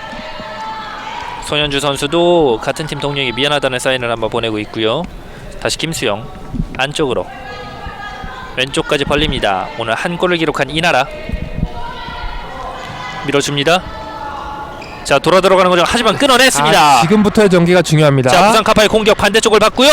손현주 선수도 같은 팀 동료에게 미안하다는 사인을 한번 보내고 있고요. 다시 김수영 안쪽으로 왼쪽까지 벌립니다. 오늘 한 골을 기록한 이나라 밀어줍니다. 자, 돌아 들어가는 거죠. 하지만 끊어냈습니다. 지금부터의 전개가 중요합니다. 자, 부산 카파의 공격 반대쪽을 받고요.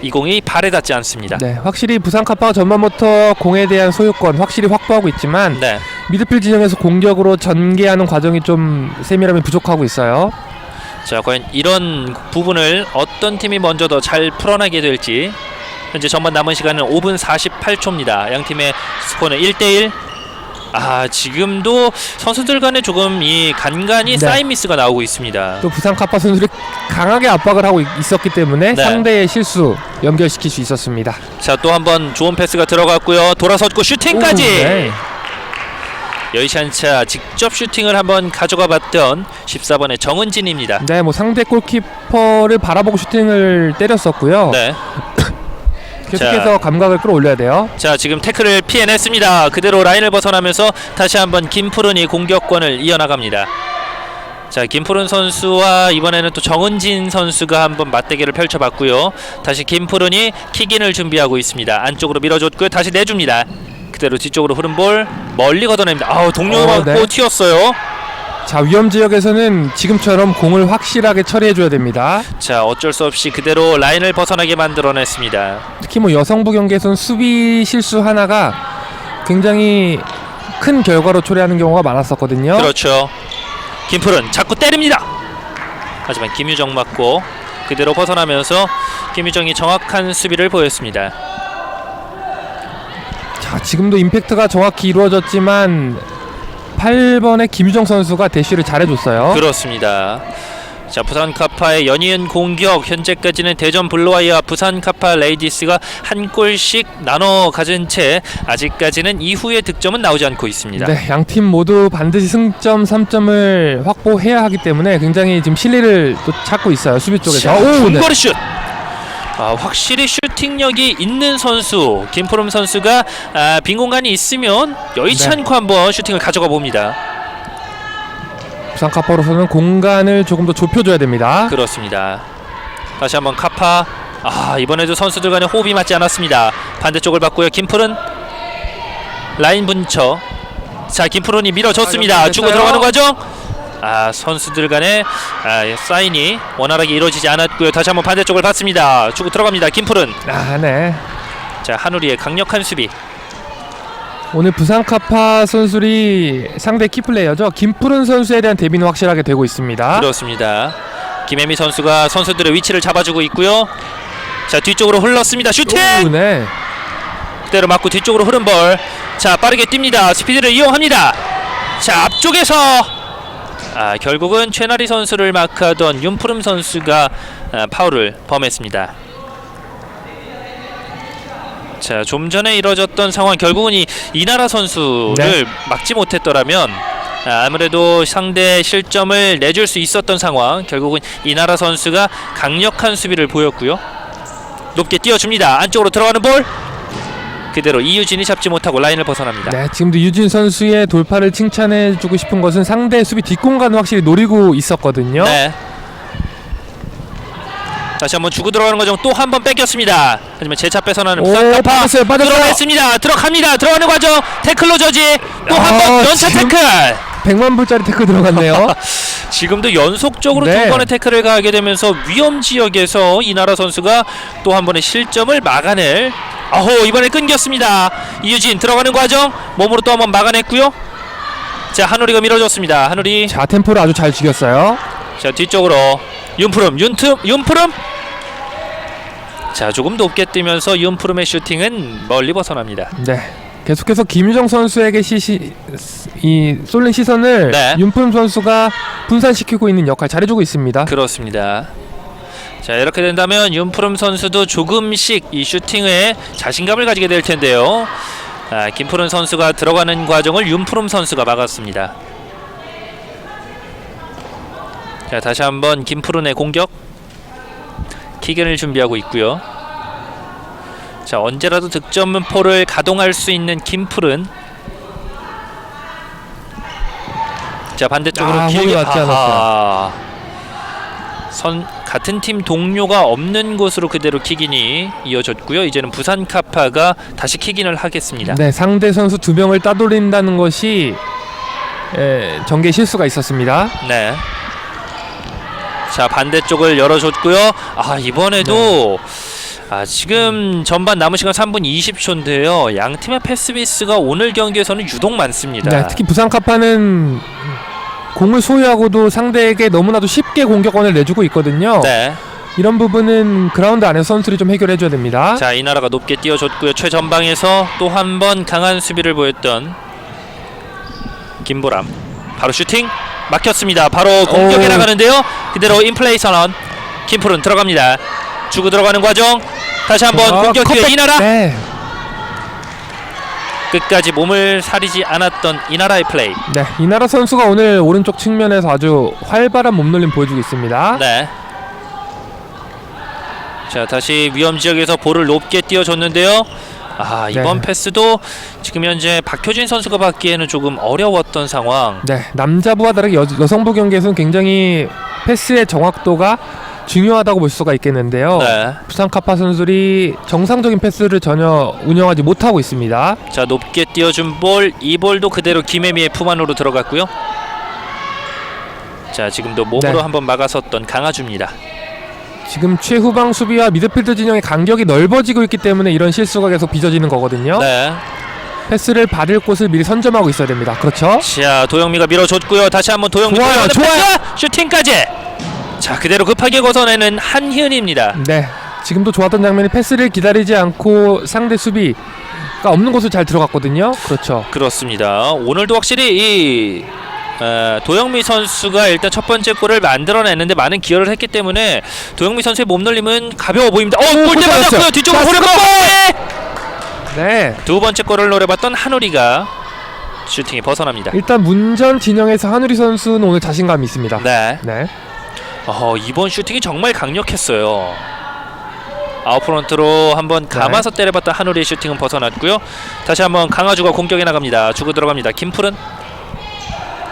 이 공이 발에 닿지 않습니다. 네, 확실히 부산 카파가 전반부터 공에 대한 소유권 확실히 확보하고 있지만 네. 미드필드 진영에서 공격으로 전개하는 과정이 좀 세밀함이 부족하고 있어요. 자, 과연 이런 부분을 어떤 팀이 먼저 더 잘 풀어나게 될지. 현재 전반 남은 시간은 5분 48초입니다. 양 팀의 스코어는 1대1. 지금도 선수들 간에 조금 이 간간히 사인 미스가 나오고 있습니다. 또 부산 카파 선수들이 강하게 압박을 하고 있었기 때문에 상대의 실수 연결시킬 수 있었습니다. 자, 또 한번 좋은 패스가 들어갔고요. 돌아섰고 슈팅까지. 여의시안차 직접 슈팅을 한번 가져가 봤던 14번의 정은진입니다. 네, 뭐 상대 골키퍼를 바라보고 슈팅을 때렸었고요. 네. 계속해서 감각을 끌어올려야 돼요. 자, 지금 태클을 피해냈습니다. 그대로 라인을 벗어나면서 다시 한번 김푸른이 공격권을 이어나갑니다. 자, 김푸른 선수와 이번에는 또 정은진 선수가 한번 맞대결을 펼쳐봤고요. 다시 김푸른이 킥인을 준비하고 있습니다. 안쪽으로 밀어줬고요. 다시 내줍니다. 그대로 뒤쪽으로 흐른 볼 멀리 걷어냅니다. 동료 맞고 튀었어요. 자, 위험 지역에서는 지금처럼 공을 확실하게 처리해줘야 됩니다. 자, 어쩔 수 없이 그대로 라인을 벗어나게 만들어냈습니다. 특히 뭐 여성부 경기에서는 수비 실수 하나가 굉장히 큰 결과로 초래하는 경우가 많았었거든요. 그렇죠. 김푸른 자꾸 때립니다. 하지만 김유정 맞고 그대로 벗어나면서 김유정이 정확한 수비를 보였습니다. 자, 지금도 임팩트가 정확히 이루어졌지만 8번의 김유정 선수가 대쉬를 잘해줬어요. 그렇습니다. 자, 부산 카파의 연이은 공격, 현재까지는 대전 블루와이와 부산 카파 레이디스가 한 골씩 나눠 가진 채 아직까지는 이후의 득점은 나오지 않고 있습니다. 네, 양팀 모두 반드시 승점 3점을 확보해야 하기 때문에 굉장히 지금 실리를 또 찾고 있어요. 수비 쪽에서. 자, 오, 네. 중거리 슛. 확실히 슈팅력이 있는 선수 김푸름 선수가 빈 공간이 있으면 여의치 네. 않고 한번 슈팅을 가져가 봅니다. 부산 카파로서는 공간을 조금 더 좁혀줘야 됩니다. 그렇습니다. 다시 한번 카파. 이번에도 선수들 간의 호흡이 맞지 않았습니다. 반대쪽을 봤고요. 김푸른 라인 분처. 자, 김푸른이 밀어줬습니다. 주고 들어가는 과정. 선수들 간의 사인이 원활하게 이루어지지 않았고요. 다시 한번 반대쪽을 봤습니다. 주고 들어갑니다. 김푸른. 네. 자, 한우리의 강력한 수비. 오늘 부산 카파 선수들이 상대 키플레이어죠. 김푸른 선수에 대한 대비는 확실하게 되고 있습니다. 그렇습니다. 김혜미 선수가 선수들의 위치를 잡아주고 있고요. 자, 뒤쪽으로 흘렀습니다. 슈팅! 오, 네. 그대로 맞고 뒤쪽으로 흐른 볼. 자, 빠르게 뜁니다. 스피드를 이용합니다. 자, 앞쪽에서 결국은 최나리 선수를 마크하던 윤푸름 선수가 파울을 범했습니다. 자, 좀 전에 이뤄졌던 상황, 결국은 이나라 선수를 네. 막지 못했더라면 아무래도 상대 실점을 내줄 수 있었던 상황. 결국은 이나라 선수가 강력한 수비를 보였고요. 높게 띄워줍니다. 안쪽으로 들어가는 볼. 그대로 이유진이 잡지 못하고 라인을 벗어납니다. 네, 지금도 유진 선수의 돌파를 칭찬해주고 싶은 것은 상대 수비 뒷공간을 확실히 노리고 있었거든요. 네. 다시 한번 주고 들어가는 과정 또 한 번 뺏겼습니다. 하지만 재차 뺏어나는 부산 카파. 빠졌어요. 들어냈습니다. 들어갑니다. 들어가는 과정 태클로 저지. 또 한 번 연차 지금 태클. 100만 불짜리 태클 들어갔네요. 지금도 연속적으로 네. 두 번의 태클을 가하게 되면서 위험 지역에서 이나라 선수가 또 한 번의 실점을 막아낼. 이번에 끊겼습니다. 이유진 들어가는 과정 몸으로 또 한 번 막아냈고요. 자, 한우리가 밀어줬습니다. 한우리. 자, 템포를 아주 잘 죽였어요. 자, 뒤쪽으로 윤푸름. 자, 조금 높게 뛰면서 윤푸름의 슈팅은 멀리 벗어납니다. 네. 계속해서 김유정 선수에게 이 쏠린 시선을 네. 윤푸름 선수가 분산시키고 있는 역할 잘해주고 있습니다. 그렇습니다. 자, 이렇게 된다면 윤푸름 선수도 조금씩 이 슈팅에 자신감을 가지게 될 텐데요. 김푸름 선수가 들어가는 과정을 윤푸름 선수가 막았습니다. 자, 다시 한번 김푸른의 공격. 킥인을 준비하고 있고요. 자, 언제라도 득점포를 가동할 수 있는 김푸른. 자, 반대쪽으로 길게. 공이 맞지 않았어요. 같은 팀 동료가 없는 곳으로 그대로 킥인이 이어졌고요. 이제는 부산 카파가 다시 킥인을 하겠습니다. 네, 상대 선수 2명을 따돌린다는 것이 전개 실수가 있었습니다. 네. 자, 반대쪽을 열어줬고요. 이번에도 지금 전반 남은 시간 3분 20초인데요. 양 팀의 패스 미스가 오늘 경기에서는 유독 많습니다. 네, 특히 부산 카파는 공을 소유하고도 상대에게 너무나도 쉽게 공격권을 내주고 있거든요. 네. 이런 부분은 그라운드 안에서 선수들이 좀 해결해줘야 됩니다. 자, 이나라가 높게 띄워줬고요. 최전방에서 또 한 번 강한 수비를 보였던 김보람. 바로 슈팅 막혔습니다. 바로 공격에 나가는데요. 그대로 인플레이 선언. 김푸른 들어갑니다. 주고 들어가는 과정. 다시 한번 공격 기회 이나라. 네. 끝까지 몸을 사리지 않았던 이나라의 플레이. 네, 이나라 선수가 오늘 오른쪽 측면에서 아주 활발한 몸놀림 보여주고 있습니다. 네. 자, 다시 위험 지역에서 볼을 높게 띄워줬는데요. 이번 네. 패스도 지금 현재 박효진 선수가 받기에는 조금 어려웠던 상황. 네, 남자부와 다르게 여성부 경기에서는 굉장히 패스의 정확도가 중요하다고 볼 수가 있겠는데요. 네. 부산 카파 선수들이 정상적인 패스를 전혀 운영하지 못하고 있습니다. 자, 높게 띄워준 볼, 이 볼도 그대로 김혜미의 품 안으로 들어갔고요. 자, 지금도 몸으로 네. 한번 막아섰던 강아주입니다. 지금 최후방 수비와 미드필드 진영의 간격이 넓어지고 있기 때문에 이런 실수가 계속 빚어지는 거거든요. 네. 패스를 받을 곳을 미리 선점하고 있어야 됩니다. 그렇죠? 자, 도영미가 밀어줬고요. 다시 한번 도영미 좋아요, 좋아요. 슈팅까지. 자, 그대로 급하게 걷어내는 한희은입니다. 네. 지금도 좋았던 장면이 패스를 기다리지 않고 상대 수비가 없는 곳을 잘 들어갔거든요. 그렇죠. 그렇습니다. 오늘도 확실히 이 도영미 선수가 일단 첫 번째 골을 만들어냈는데 많은 기여를 했기 때문에 도영미 선수의 몸놀림은 가벼워 보입니다. 골대 맞았고요. 뒤쪽으로 호르골! 네. 두 번째 골을 노려봤던 한우리가 슈팅이 벗어납니다. 일단 문전 진영에서 한우리 선수는 오늘 자신감이 있습니다. 네. 네. 이번 슈팅이 정말 강력했어요. 아웃프런트로 한번 감아서 때려봤던 한우리의 슈팅은 벗어났고요. 다시 한번 강화주가 공격에 나갑니다. 주고 들어갑니다. 김푸른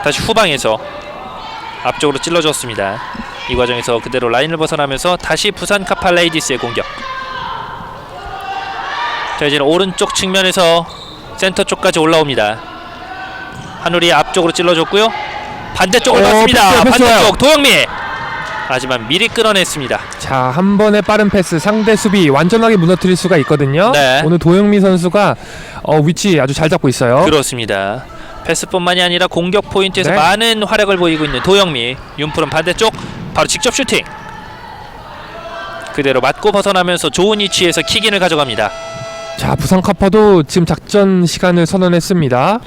다시 후방에서 앞쪽으로 찔러줬습니다. 이 과정에서 그대로 라인을 벗어나면서 다시 부산 카파 레이디스의 공격. 자, 이제는 오른쪽 측면에서 센터 쪽까지 올라옵니다. 한우리 앞쪽으로 찔러줬고요. 반대쪽을 봤습니다. 패스 좋아요. 반대쪽 도영미. 하지만 미리 끌어냈습니다. 자, 한 번의 빠른 패스 상대 수비 완전하게 무너뜨릴 수가 있거든요. 네. 오늘 도영미 선수가 위치 아주 잘 잡고 있어요. 그렇습니다. 패스뿐만이 아니라 공격 포인트에서 네. 많은 활약을 보이고 있는 도영미. 윤푸른 반대쪽 바로 직접 슈팅. 그대로 맞고 벗어나면서 좋은 위치에서 킥인을 가져갑니다. 자, 부산 카파도 지금 작전 시간을 선언했습니다.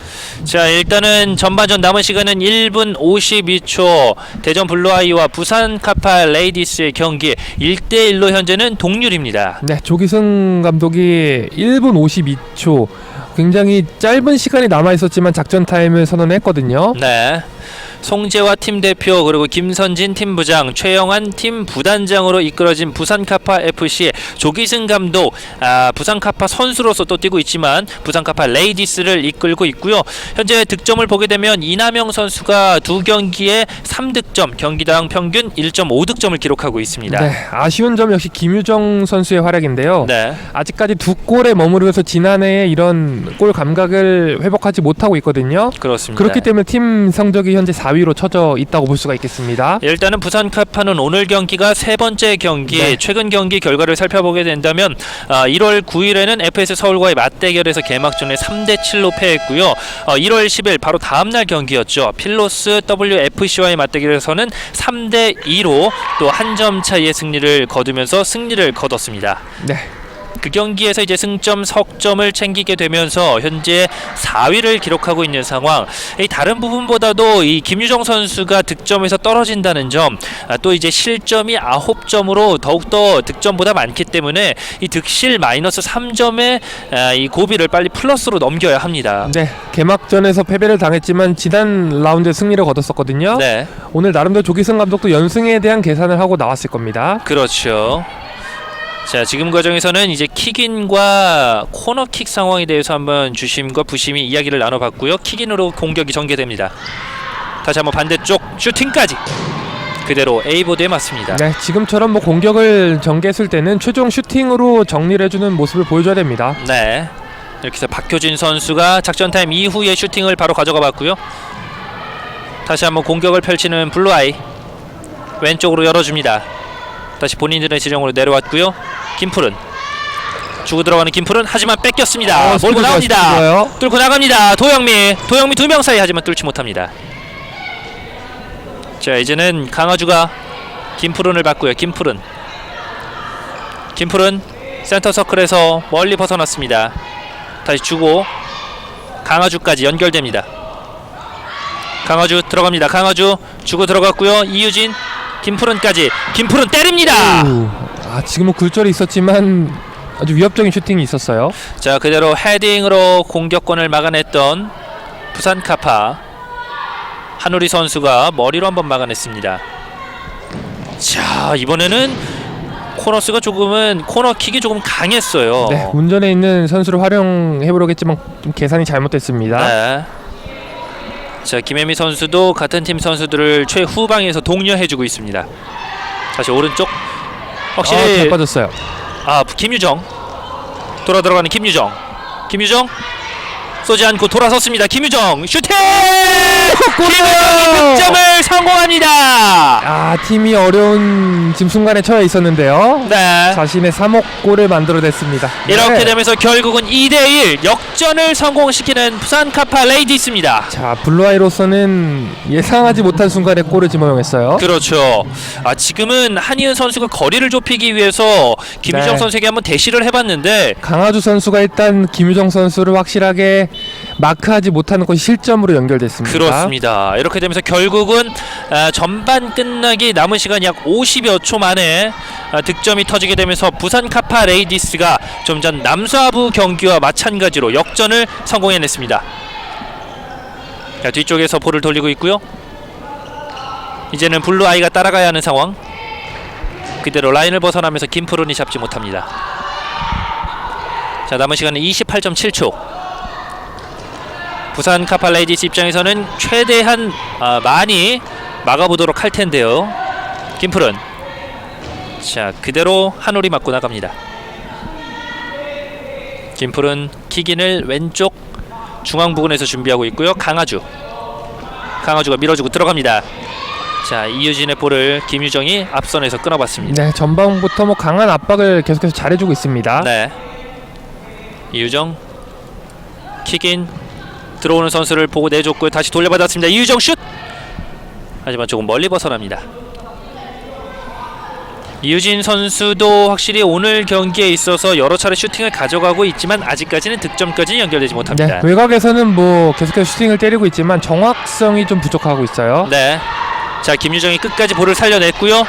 자, 일단은 전반전 남은 시간은 1분 52초. 대전 블루아이와 부산 카파 레이디스의 경기 1대1로 현재는 동률입니다. 네, 조기승 감독이 1분 52초 굉장히 짧은 시간이 남아 있었지만 작전 타임을 선언했거든요. 네. 송재화 팀 대표 그리고 김선진 팀 부장, 최영환 팀 부단장으로 이끌어진 부산 카파 FC 조기승 감독, 부산 카파 선수로서 또 뛰고 있지만 부산 카파 레이디스를 이끌고 있고요. 현재 득점을 보게 되면 이남영 선수가 두 경기에 3득점, 경기당 평균 1.5득점을 기록하고 있습니다. 네, 아쉬운 점 역시 김유정 선수의 활약인데요. 네. 아직까지 두 골에 머무르면서 지난해의 이런 골 감각을 회복하지 못하고 있거든요. 그렇습니다. 그렇기 때문에 팀 성적이 현재 4위로 처져 있다고 볼 수가 있겠습니다. 일단은 부산 카파는 오늘 경기가 세 번째 경기, 네. 최근 경기 결과를 살펴보게 된다면 1월 9일에는 FS 서울과의 맞대결에서 개막전에 3대7로 패했고요. 1월 10일 바로 다음날 경기였죠. 필로스 WFC와의 맞대결에서는 3대2로 또 한 점 차이의 승리를 거두면서 승리를 거뒀습니다. 네. 그 경기에서 이제 승점, 석점을 챙기게 되면서 현재 4위를 기록하고 있는 상황. 이 다른 부분보다도 이 김유정 선수가 득점에서 떨어진다는 점, 또 이제 실점이 9점으로 더욱더 득점보다 많기 때문에 이 득실 마이너스 3점의 이 고비를 빨리 플러스로 넘겨야 합니다. 네, 개막전에서 패배를 당했지만 지난 라운드에 승리를 거뒀었거든요. 네, 오늘 나름대로 조기승 감독도 연승에 대한 계산을 하고 나왔을 겁니다. 그렇죠. 자, 지금 과정에서는 이제 킥인과 코너킥 상황에 대해서 한번 주심과 부심이 이야기를 나눠봤고요. 킥인으로 공격이 전개됩니다. 다시 한번 반대쪽 슈팅까지 그대로 A보드에 맞습니다. 네, 지금처럼 뭐 공격을 전개했을 때는 최종 슈팅으로 정리를 해주는 모습을 보여줘야 됩니다. 네, 이렇게 해서 박효진 선수가 작전 타임 이후에 슈팅을 바로 가져가 봤고요. 다시 한번 공격을 펼치는 블루아이, 왼쪽으로 열어줍니다. 다시 본인들의 지령으로 내려왔고요. 김푸른 주고 들어가는 김푸른, 하지만 뺏겼습니다. 몰고 나옵니다. 뚫고 나갑니다. 도영미 두 명 사이, 하지만 뚫지 못합니다. 자, 이제는 강화주가 김푸른을 받고요. 김푸른 센터 서클에서 멀리 벗어났습니다. 다시 주고 강화주까지 연결됩니다. 강화주 들어갑니다. 강화주 주고 들어갔고요. 이유진, 김푸른까지. 김푸른 때립니다. 지금은 굴절이 있었지만 아주 위협적인 슈팅이 있었어요. 자, 그대로 헤딩으로 공격권을 막아냈던 부산 카파 한우리 선수가 머리로 한번 막아냈습니다. 자, 이번에는 코너킥이 조금 강했어요. 네, 운전에 있는 선수를 활용해보려겠지만 좀 계산이 잘못됐습니다. 네. 자, 김혜미 선수도 같은 팀 선수들을 최후방에서 독려해주고 있습니다. 다시 오른쪽 확실히 잘 빠졌어요. 김유정 돌아 들어가는 김유정 쏘지 않고 돌아섰습니다. 김유정 슈팅! 김유정이 득점을 성공합니다. 아, 팀이 어려운 지금 순간에 처해 있었는데요. 네. 자신의 3호 골을 만들어냈습니다. 이렇게 네. 되면서 결국은 2대1 역전을 성공시키는 부산 카파 레이디스입니다. 자, 블루아이로서는 예상하지 못한 순간에 골을 집어용했어요. 그렇죠. 지금은 한희은 선수가 거리를 좁히기 위해서 김유정 네. 선수에게 한번 대시를 해봤는데 강하주 선수가 일단 김유정 선수를 확실하게 마크하지 못하는 것이 실점으로 연결됐습니다. 그렇습니다. 이렇게 되면서 결국은 전반 끝나기 남은 시간 약 50여 초 만에 득점이 터지게 되면서 부산 카파 레이디스가 좀 전 남수하부 경기와 마찬가지로 역전을 성공해냈습니다. 자, 뒤쪽에서 볼을 돌리고 있고요. 이제는 블루 아이가 따라가야 하는 상황. 그대로 라인을 벗어나면서 김푸른이 잡지 못합니다. 자, 남은 시간은 28.7초. 부산 카파 레이디스 입장에서는 최대한 많이 막아보도록 할 텐데요. 김푸른. 자, 그대로 한 홀이 맞고 나갑니다. 김푸른 킥인을 왼쪽 중앙 부근에서 준비하고 있고요. 강하주가 밀어주고 들어갑니다. 자, 이유진의 볼을 김유정이 앞선에서 끊어봤습니다. 네, 전방부터 뭐 강한 압박을 계속해서 잘해주고 있습니다. 네. 이유정 킥인 들어오는 선수를 보고 내줬고요. 다시 돌려받았습니다. 이유정 슛! 하지만 조금 멀리 벗어납니다. 이유진 선수도 확실히 오늘 경기에 있어서 여러 차례 슈팅을 가져가고 있지만 아직까지는 득점까지는 연결되지 못합니다. 네, 외곽에서는 뭐 계속해서 슈팅을 때리고 있지만 정확성이 좀 부족하고 있어요. 네. 자, 김유정이 끝까지 볼을 살려냈고요.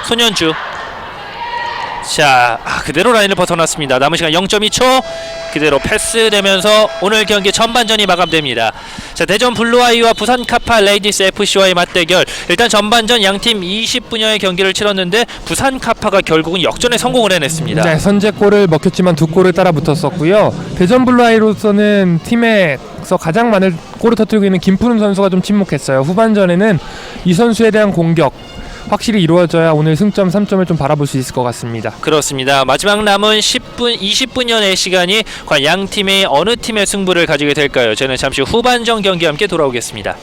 손현주. 자, 그대로 라인을 벗어났습니다. 남은 시간 0.2초. 그대로 패스되면서 오늘 경기 전반전이 마감됩니다. 자, 대전 블루아이와 부산 카파 레이디스 FC와의 맞대결. 일단 전반전 양팀 20분여의 경기를 치렀는데 부산 카파가 결국은 역전에 성공을 해냈습니다. 네, 선제골을 먹혔지만 두 골을 따라 붙었었고요. 대전 블루아이로서는 팀에서 가장 많은 골을 터뜨리고 있는 김푸른 선수가 좀 침묵했어요. 후반전에는 이 선수에 대한 공격 확실히 이루어져야 오늘 승점 3점을 좀 바라볼 수 있을 것 같습니다. 그렇습니다. 마지막 남은 10분, 20분여의 시간이 과연 양 팀의 어느 팀의 승부를 가지게 될까요? 저는 잠시 후 후반전 경기와 함께 돌아오겠습니다.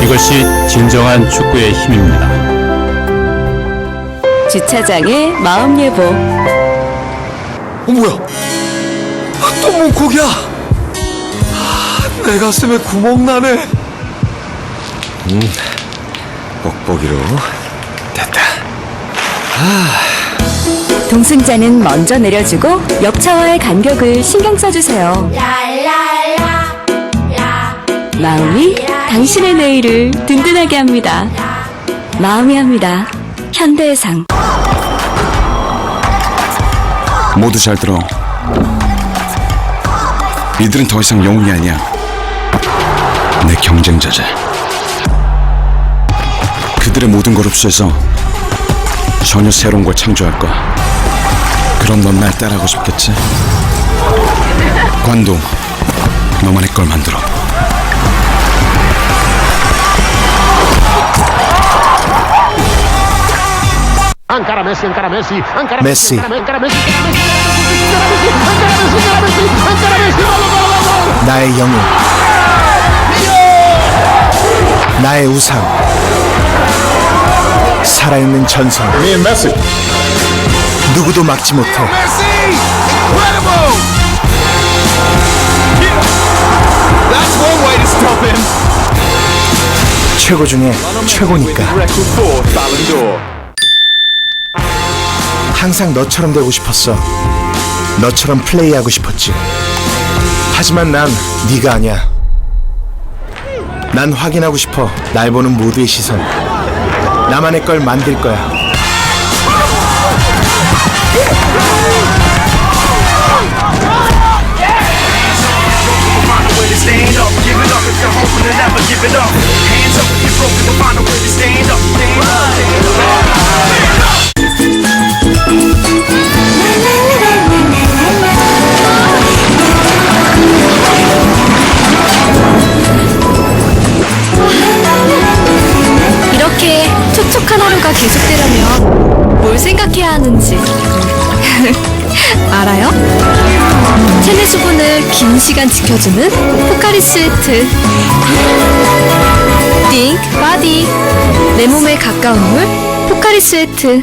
이것이 진정한 축구의 힘입니다. 주차장의 마음 예보. 뭐야? 또 몽콕이야. 내 가슴에 구멍 나네. 뻑뻑이로 됐다. 동승자는 먼저 내려주고 옆차와의 간격을 신경 써주세요. 마음이 당신의 내일을 든든하게 합니다. 마음이 합니다. 현대해상. 모두 잘 들어. 이들은 더 이상 영웅이 아니야. 내 경쟁자자. 그들의 모든 걸 흡수해서 전혀 새로운 걸 창조할 거야. 그럼 넌 날 따라하고 싶겠지? 관동, 너만의 걸 만들어. 메시. 나의 영웅. 나의 우상. 살아있는 전설. 누구도 막지 못해. 최고 중에 최고니까. 항상 너처럼 되고 싶었어. 너처럼 플레이하고 싶었지. 하지만 난 네가 아니야. 난 확인하고 싶어. 날 보는 모두의 시선. 나만의 걸 만들 거야. 이렇게 촉촉한 하루가 계속되려면 뭘 생각해야 하는지 알아요? 체내 수분을 긴 시간 지켜주는 포카리 스웨트. Think Body. 내 몸에 가까운 물 포카리 스웨트.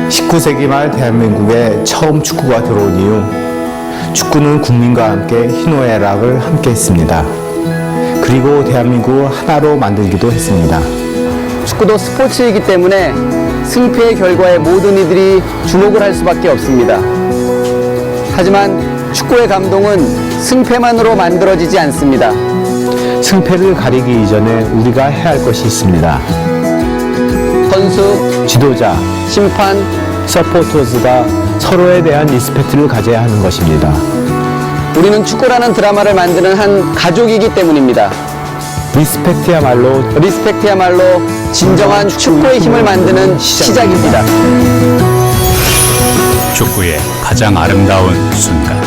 (19세기) 말 대한민국에 처음 축구가 들어온 이후 축구는 국민과 함께 희노애락을 함께 했습니다. 그리고 대한민국을 하나로 만들기도 했습니다. 축구도 스포츠이기 때문에 승패의 결과에 모든 이들이 주목을 할 수밖에 없습니다. 하지만 축구의 감동은 승패만으로 만들어지지 않습니다. 승패를 가리기 이전에 우리가 해야 할 것이 있습니다. 선수, 지도자, 심판, 서포터즈가 서로에 대한 리스펙트를 가져야 하는 것입니다. 우리는 축구라는 드라마를 만드는 한 가족이기 때문입니다. 리스펙트야말로 진정한 축구의 힘을 만드는 시작입니다. 축구의 가장 아름다운 순간.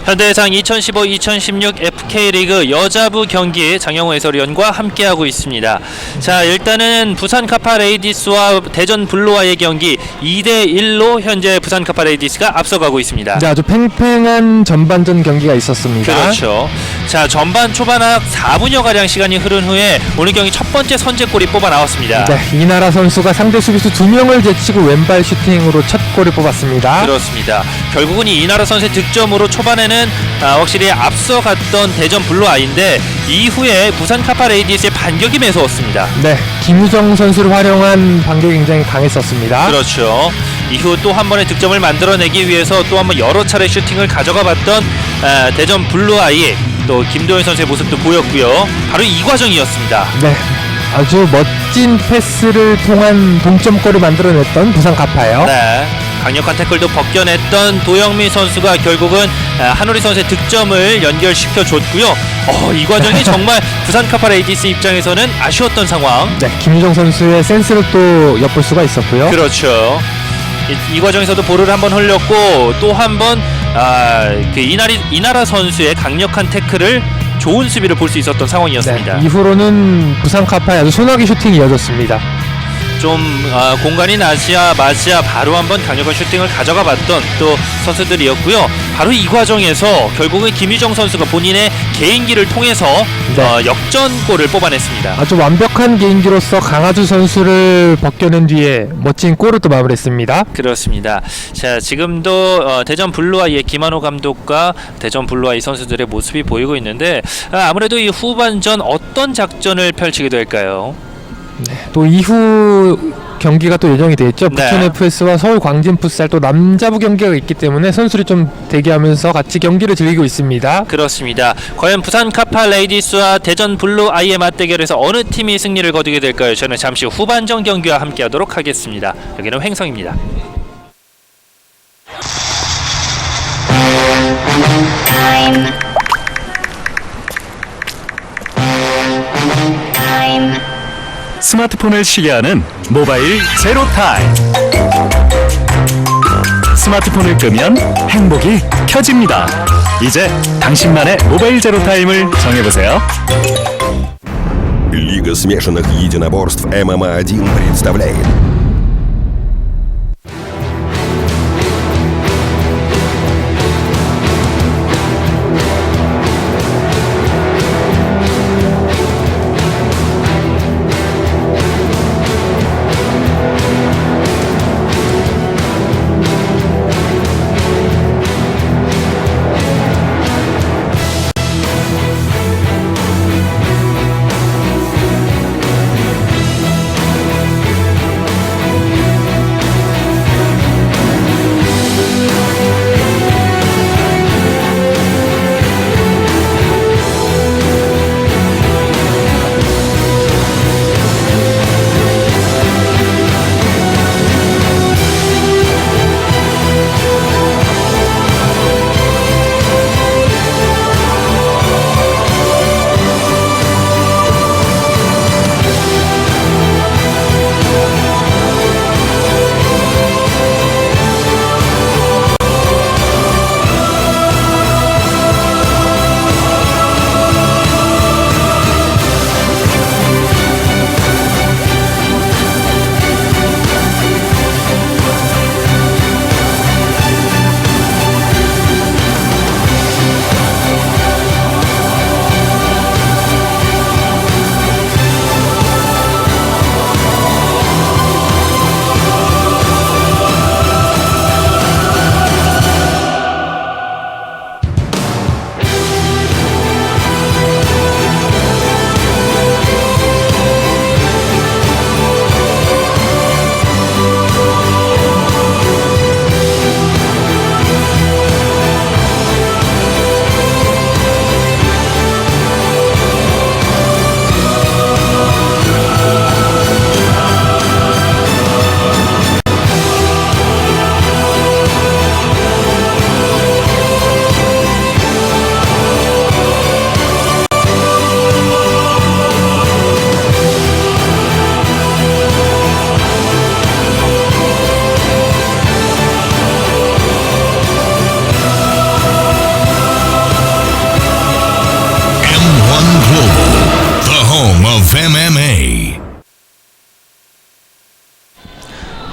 현대해상 2015-2016 FK리그 여자부 경기 장영호 해설위원과 함께하고 있습니다. 자, 일단은 부산 카파 레이디스와 대전 블루와의 경기 2대1로 현재 부산 카파 레이디스가 앞서가고 있습니다. 네, 아주 팽팽한 전반전 경기가 있었습니다. 그렇죠. 자, 전반 초반학 4분여가량 시간이 흐른 후에 오늘 경기 첫 번째 선제골이 뽑아 나왔습니다. 네, 이나라 선수가 상대 수비수 2명을 제치고 왼발 슈팅으로 첫 골을 뽑았습니다. 그렇습니다. 결국은 이 이나라 선수의 득점으로 초반에는 확실히 앞서갔던 대전 블루아이인데 이후에 부산 카파 레이디스의 반격이 매서웠습니다. 네, 김유정 선수를 활용한 반격이 굉장히 강했었습니다. 그렇죠. 이후 또 한 번의 득점을 만들어내기 위해서 또 한 번 여러 차례 슈팅을 가져가봤던 대전 블루아이, 또 김도현 선수의 모습도 보였고요. 바로 이 과정이었습니다. 네, 아주 멋진 패스를 통한 동점골을 만들어냈던 부산 카파예요. 네, 강력한 태클도 벗겨냈던 도영미 선수가 결국은 한우리 선수의 득점을 연결시켜줬고요. 이 과정이 정말 부산 카파 레이디스 입장에서는 아쉬웠던 상황. 네, 김유정 선수의 센스를 또 엿볼 수가 있었고요. 그렇죠. 이 과정에서도 볼을 한번 흘렸고 또 한 번 그 이나라 선수의 강력한 태클을 좋은 수비를 볼 수 있었던 상황이었습니다. 네, 이후로는 부산 카파의 아주 소나기 슈팅이 이어졌습니다. 좀 공간이 나시야 마시야 바로 한번 강력한 슈팅을 가져가 봤던 또 선수들이었고요. 바로 이 과정에서 결국은 김유정 선수가 본인의 개인기를 통해서 네. 역전골을 뽑아냈습니다. 아주 완벽한 개인기로서 강하주 선수를 벗겨낸 뒤에 멋진 골을 또 마무리했습니다. 그렇습니다. 자, 지금도 대전 블루아이의 김한호 감독과 대전 블루아이 선수들의 모습이 보이고 있는데 아무래도 이 후반전 어떤 작전을 펼치게 될까요? 또 이후 경기가 또 예정이 되어 있죠. 네. 부천 FS와 서울 광진 풋살 또 남자부 경기가 있기 때문에 선수들이 좀 대기하면서 같이 경기를 즐기고 있습니다. 그렇습니다. 과연 부산 카파 레이디스와 대전 블루 아이의 맞대결에서 어느 팀이 승리를 거두게 될까요? 저는 잠시 후 후반전 경기와 함께하도록 하겠습니다. 여기는 횡성입니다. 스마트폰을 쉬게 하는 모바일 제로타임. 스마트폰을 끄면 행복이 켜집니다. 이제 당신만의 모바일 제로타임을 정해보세요. Лига смешанных единоборств ММА-1 представляет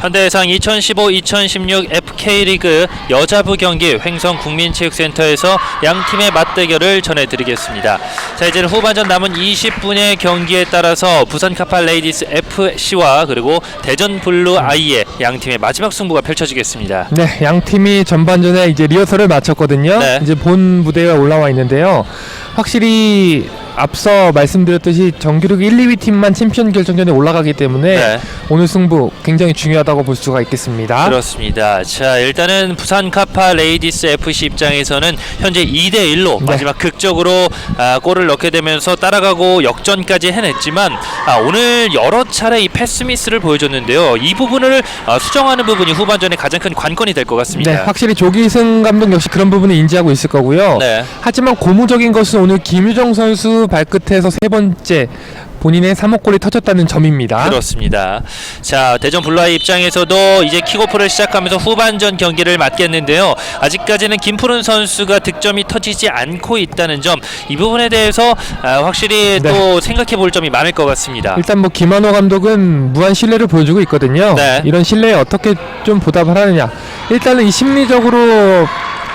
현대해상 2015-2016 FK리그 여자부 경기 횡성국민체육센터에서 양 팀의 맞대결을 전해드리겠습니다. 자, 이제는 후반전 남은 20분의 경기에 따라서 부산 카파 레이디스 FC와 그리고 대전 블루 아이의 양 팀의 마지막 승부가 펼쳐지겠습니다. 네, 양 팀이 전반전에 이제 리허설을 마쳤거든요. 네. 이제 본 무대에 올라와 있는데요. 확실히 앞서 말씀드렸듯이 정규리그 1, 2위 팀만 챔피언 결정전에 올라가기 때문에 네. 오늘 승부 굉장히 중요하다고 볼 수가 있겠습니다. 그렇습니다. 자, 일단은 부산 카파 레이디스 FC 입장에서는 현재 2대1로 마지막 극적으로 골을 넣게 되면서 따라가고 역전까지 해냈지만 오늘 여러 차례 이 패스 미스를 보여줬는데요. 이 부분을 수정하는 부분이 후반전에 가장 큰 관건이 될 것 같습니다. 네, 확실히 조기승 감독 역시 그런 부분을 인지하고 있을 거고요. 네. 하지만 고무적인 것은 오늘 김유정 선수 발끝에서 세 번째 본인의 3호 골이 터졌다는 점입니다. 그렇습니다. 자, 대전 블루아이 입장에서도 이제 킥오프를 시작하면서 후반전 경기를 맞겠는데요. 아직까지는 김푸른 선수가 득점이 터지지 않고 있다는 점, 이 부분에 대해서 확실히 네. 또 생각해 볼 점이 많을 것 같습니다. 일단 뭐 김한호 감독은 무한 신뢰를 보여주고 있거든요. 네. 이런 신뢰에 어떻게 좀 보답을 하느냐. 일단은 이 심리적으로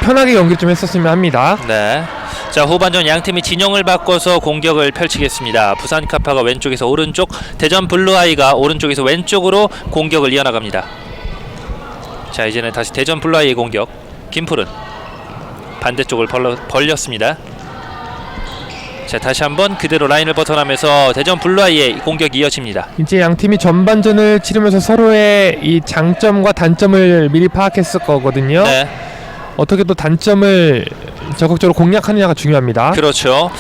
편하게 연기를 좀 했었으면 합니다. 네. 자, 후반전 양 팀이 진영을 바꿔서 공격을 펼치겠습니다. 부산 카파가 왼쪽에서 오른쪽, 대전 블루아이가 오른쪽에서 왼쪽으로 공격을 이어나갑니다. 자, 이제는 다시 대전 블루아이의 공격. 김푸른 반대쪽을 벌렸습니다. 자, 다시 한번 그대로 라인을 벗어나면서 대전 블루아이의 공격이 이어집니다. 이제 양 팀이 전반전을 치르면서 서로의 이 장점과 단점을 미리 파악했을 거거든요. 네. 어떻게 또 단점을 적극적으로 공략하느냐가 중요합니다. 그렇죠.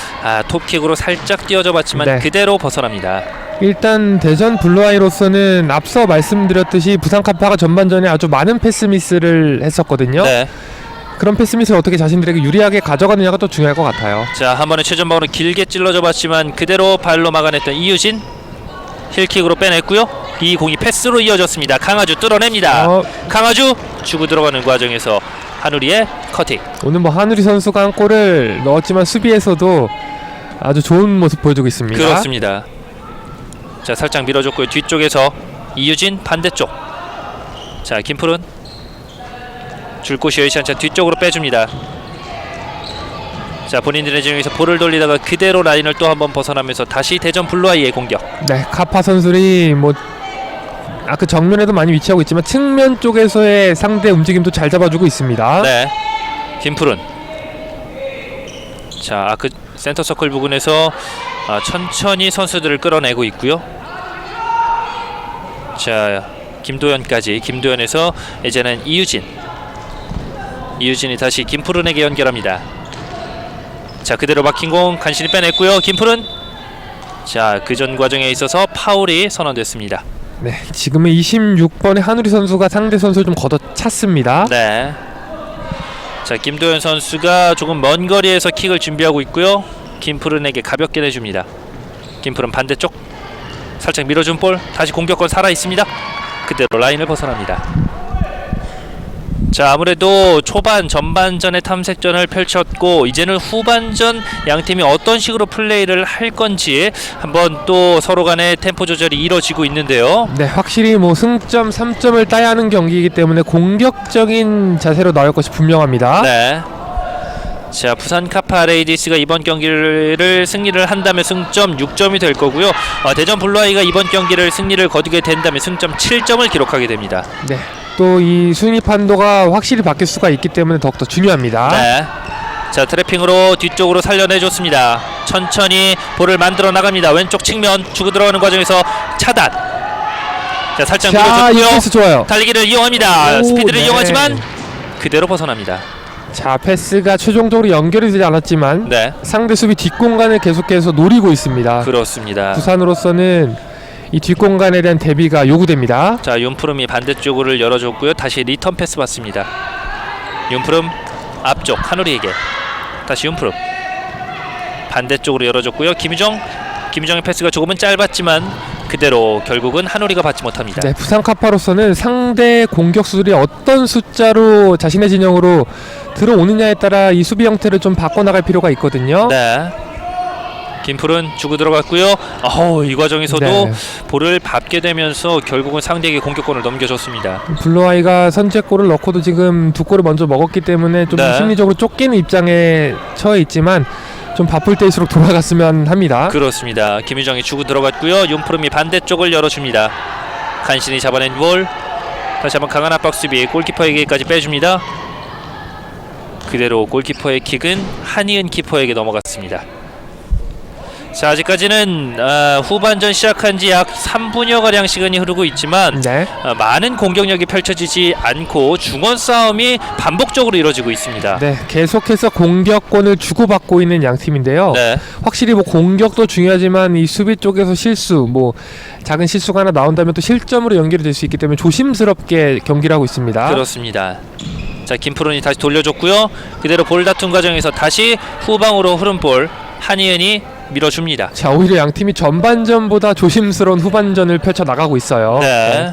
톱킥으로 살짝 띄워져 봤지만 네. 그대로 벗어납니다. 일단 대전 블루아이로서는 앞서 말씀드렸듯이 부산 카파가 전반전에 아주 많은 패스 미스를 했었거든요. 네. 그런 패스 미스를 어떻게 자신들에게 유리하게 가져가느냐가 또 중요할 것 같아요. 자, 한 번에 최전방으로 길게 찔러져 봤지만 그대로 발로 막아냈던 이유진, 힐킥으로 빼냈고요. 이 공이 패스로 이어졌습니다. 강아주 뚫어냅니다. 강아주 주고 들어가는 과정에서 한우리의 커팅. 오늘 뭐 한우리 선수가 한 골을 넣었지만 수비에서도 아주 좋은 모습 보여주고 있습니다. 그렇습니다. 자, 살짝 밀어줬고요. 뒤쪽에서 이유진 반대쪽. 자, 김푸른 줄 곳이 여의치 않자 뒤쪽으로 빼줍니다. 자, 본인들의 진영에서 볼을 돌리다가 그대로 라인을 또 한번 벗어나면서 다시 대전 블루아이의 공격. 네, 카파 선수들이 뭐 그 정면에도 많이 위치하고 있지만 측면 쪽에서의 상대 움직임도 잘 잡아주고 있습니다. 네, 김푸른. 자, 그 센터 서클 부근에서 천천히 선수들을 끌어내고 있고요. 자, 김도현까지. 김도현에서 이제는 이유진이 다시 김푸른에게 연결합니다. 자, 그대로 막힌 공 간신히 빼냈고요. 김푸른. 자, 그 전 과정에 있어서 파울이 선언됐습니다. 네, 지금은 26번의 한우리 선수가 상대 선수를 좀 걷어찼습니다. 네. 자, 김도현 선수가 조금 먼 거리에서 킥을 준비하고 있고요. 김푸른에게 가볍게 내줍니다. 김푸른 반대쪽 살짝 밀어준 볼. 다시 공격권 살아있습니다. 그대로 라인을 벗어납니다. 자, 아무래도 초반 전반전의 탐색전을 펼쳤고 이제는 후반전 양팀이 어떤 식으로 플레이를 할 건지 한번 또 서로 간의 템포 조절이 이루어지고 있는데요. 네, 확실히 뭐 승점 3점을 따야 하는 경기이기 때문에 공격적인 자세로 나올 것이 분명합니다. 네. 자, 부산 카파 레이디스가 이번 경기를 승리를 한다면 승점 6점이 될 거고요. 대전 블루아이가 이번 경기를 승리를 거두게 된다면 승점 7점을 기록하게 됩니다. 네. 또 이 순위 판도가 확실히 바뀔 수가 있기 때문에 더욱더 중요합니다. 네. 자, 트래핑으로 뒤쪽으로 살려내줬습니다. 천천히 볼을 만들어 나갑니다. 왼쪽 측면 주고 들어가는 과정에서 차단. 자, 살짝 밀어줬고요. 패스 좋아요. 달리기를 이용합니다. 스피드를 네. 이용하지만 그대로 벗어납니다. 자, 패스가 최종적으로 연결이 되지 않았지만 네. 상대 수비 뒷공간을 계속해서 노리고 있습니다. 그렇습니다. 부산으로서는 이 뒷공간에 대한 대비가 요구됩니다. 자, 윤푸름이 반대쪽을 열어줬고요. 다시 리턴 패스 받습니다. 윤푸름 앞쪽 한우리에게 다시 윤푸름 반대쪽으로 열어줬고요. 김유정의 패스가 조금은 짧았지만 그대로 결국은 한우리가 받지 못합니다. 네, 부산 카파로서는 상대 공격수들이 어떤 숫자로 자신의 진영으로 들어오느냐에 따라 이 수비 형태를 좀 바꿔나갈 필요가 있거든요. 네. 김풀은 주고 들어갔고요. 이 과정에서도 네. 볼을 밟게 되면서 결국은 상대에게 공격권을 넘겨줬습니다. 블루아이가 선제골을 넣고도 지금 두 골을 먼저 먹었기 때문에 좀 네. 심리적으로 쫓기는 입장에 처해 있지만 좀 바쁠 때일수록 돌아갔으면 합니다. 그렇습니다. 김유정이 주고 들어갔고요. 윤푸름이 반대쪽을 열어줍니다. 간신히 잡아낸 볼. 다시 한번 강한 압박 수비. 골키퍼에게까지 빼줍니다. 그대로 골키퍼의 킥은 한이은 키퍼에게 넘어갔습니다. 자, 아직까지는 후반전 시작한 지 약 3분여가량 시간이 흐르고 있지만 네. 많은 공격력이 펼쳐지지 않고 중원 싸움이 반복적으로 이루어지고 있습니다. 네, 계속해서 공격권을 주고받고 있는 양 팀인데요. 네. 확실히 뭐 공격도 중요하지만 이 수비 쪽에서 실수, 뭐 작은 실수가 하나 나온다면 또 실점으로 연결이 될 수 있기 때문에 조심스럽게 경기를 하고 있습니다. 그렇습니다. 자, 김프론이 다시 돌려줬고요. 그대로 볼 다툼 과정에서 다시 후방으로 흐른 볼 한이은이 밀어줍니다. 자, 오히려 양 팀이 전반전보다 조심스러운 후반전을 펼쳐 나가고 있어요. 네.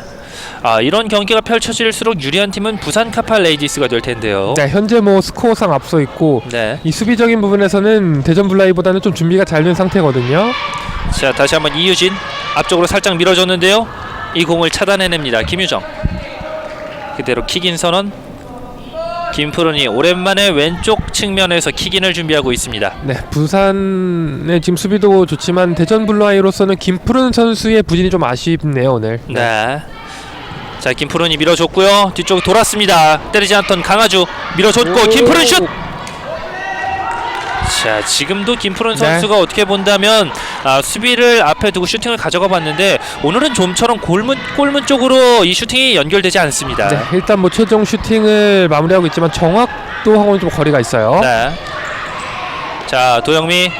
이런 경기가 펼쳐질수록 유리한 팀은 부산 카파 레이디스가 될 텐데요. 네, 현재 뭐 스코어상 앞서 있고 네. 이 수비적인 부분에서는 대전 블라이보다는 좀 준비가 잘 된 상태거든요. 자, 다시 한번 이유진 앞쪽으로 살짝 밀어줬는데요. 이 공을 차단해냅니다. 김유정. 그대로 킥인 선언. 김프론이 오랜만에 왼쪽 측면에서 킥인을 준비하고 있습니다. 네, 부산의 지금 수비도 좋지만 대전 블루아이로서는 김푸른 선수의 부진이 좀 아쉽네요 오늘. 네. 자, 김프론이 밀어줬고요. 뒤쪽으로 돌았습니다. 때리지 않던 강아주 밀어줬고 김프론 슛! 자, 지금도 김프론 선수가 어떻게 본다면 수비를 앞에 두고 슈팅을 가져가 봤는데 오늘은 좀처럼 골문 쪽으로 이 슈팅이 연결되지 않습니다. 네, 일단 뭐 최종 슈팅을 마무리하고 있지만 정확도하고는 좀 거리가 있어요. 네. 자, 도영미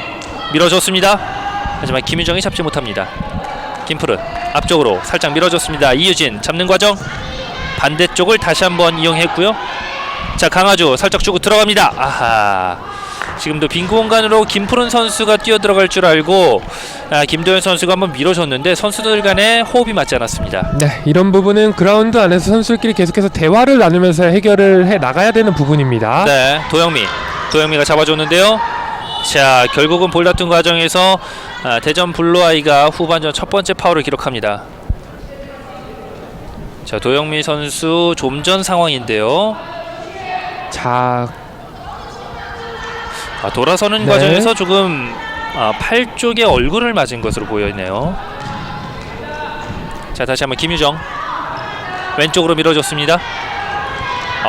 밀어줬습니다. 하지만 김유정이 잡지 못합니다. 김푸른 앞쪽으로 살짝 밀어줬습니다. 이유진 잡는 과정 반대쪽을 다시 한번 이용했고요. 자, 강아주 살짝 주고 들어갑니다. 아하. 지금도 빈 공간으로 김푸른 선수가 뛰어들어갈 줄 알고 김도현 선수가 한번 밀어줬는데 선수들 간에 호흡이 맞지 않았습니다. 네, 이런 부분은 그라운드 안에서 선수들끼리 계속해서 대화를 나누면서 해결을 해 나가야 되는 부분입니다. 네, 도영미가 잡아줬는데요. 자, 결국은 볼 다툼 과정에서 대전 블루아이가 후반전 첫 번째 파울을 기록합니다. 자, 도영미 선수 좀 전 상황인데요. 자, 돌아서는 과정에서 조금 팔 쪽에 얼굴을 맞은 것으로 보여있네요. 자, 다시 한번 김유정 왼쪽으로 밀어줬습니다.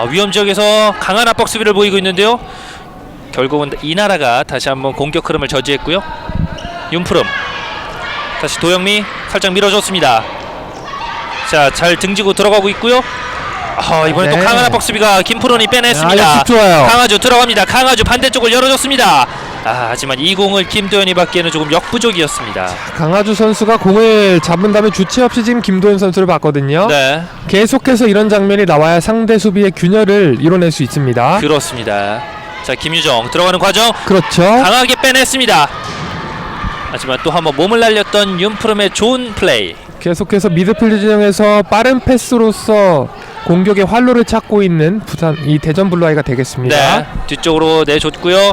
위험 지역에서 강한 압박 수비를 보이고 있는데요. 결국은 이나라가 다시 한번 공격 흐름을 저지했고요. 윤푸름 다시 도영미 살짝 밀어줬습니다. 자, 잘 등지고 들어가고 있고요. 이번엔 또 강한 압박 수비가 김푸론이 빼냈습니다. 좋아요. 강아주 들어갑니다. 강아주 반대쪽을 열어줬습니다. 하지만 이 공을 김도현이 받기에는 조금 역부족이었습니다. 강아주 선수가 공을 잡은 다음에 주체 없이 지금 김도현 선수를 봤거든요. 네. 계속해서 이런 장면이 나와야 상대 수비의 균열을 이뤄낼 수 있습니다. 그렇습니다. 자, 김유정 들어가는 과정 그렇죠. 강하게 빼냈습니다. 하지만 또 한번 몸을 날렸던 윤푸름의 좋은 플레이. 계속해서 미드필드 진영에서 빠른 패스로서 공격의 활로를 찾고 있는 부산 이 대전 블루아이가 되겠습니다. 네, 뒤쪽으로 내줬고요.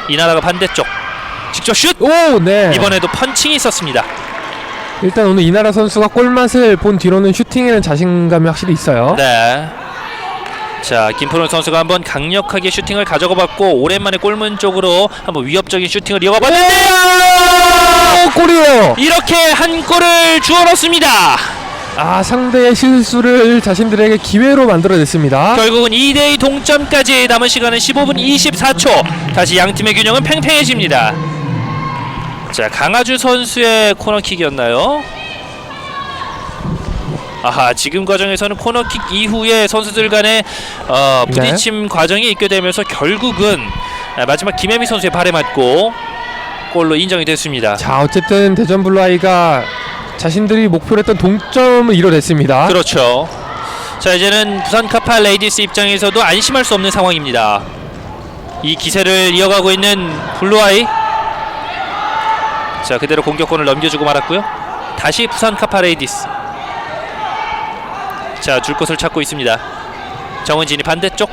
이나라가 반대쪽 직접 슛! 오, 네. 이번에도 펀칭이 있었습니다. 일단 오늘 이나라 선수가 골맛을 본 뒤로는 슈팅에는 자신감이 확실히 있어요. 네. 자, 김푸른 선수가 한번 강력하게 슈팅을 가져가 봤고 오랜만에 골문 쪽으로 한번 위협적인 슈팅을 이어가 봤는데요. 골이에요. 이렇게 한 골을 주워 넣습니다. 상대의 실수를 자신들에게 기회로 만들어냈습니다. 결국은 2대2 동점까지 남은 시간은 15분 24초. 다시 양팀의 균형은 팽팽해집니다. 자, 강아주 선수의 코너킥이었나요? 지금 과정에서는 코너킥 이후에 선수들 간의 부딪힘 과정이 있게 되면서 결국은 마지막 김혜미 선수의 발에 맞고 골로 인정이 됐습니다. 자, 어쨌든 대전 블루아이가 자신들이 목표로 했던 동점을 이뤄냈습니다. 그렇죠. 자, 이제는 부산 카파 레이디스 입장에서도 안심할 수 없는 상황입니다. 이 기세를 이어가고 있는 블루아이. 자, 그대로 공격권을 넘겨주고 말았고요. 다시 부산 카파 레이디스. 자, 줄 곳을 찾고 있습니다. 정은진이 반대쪽.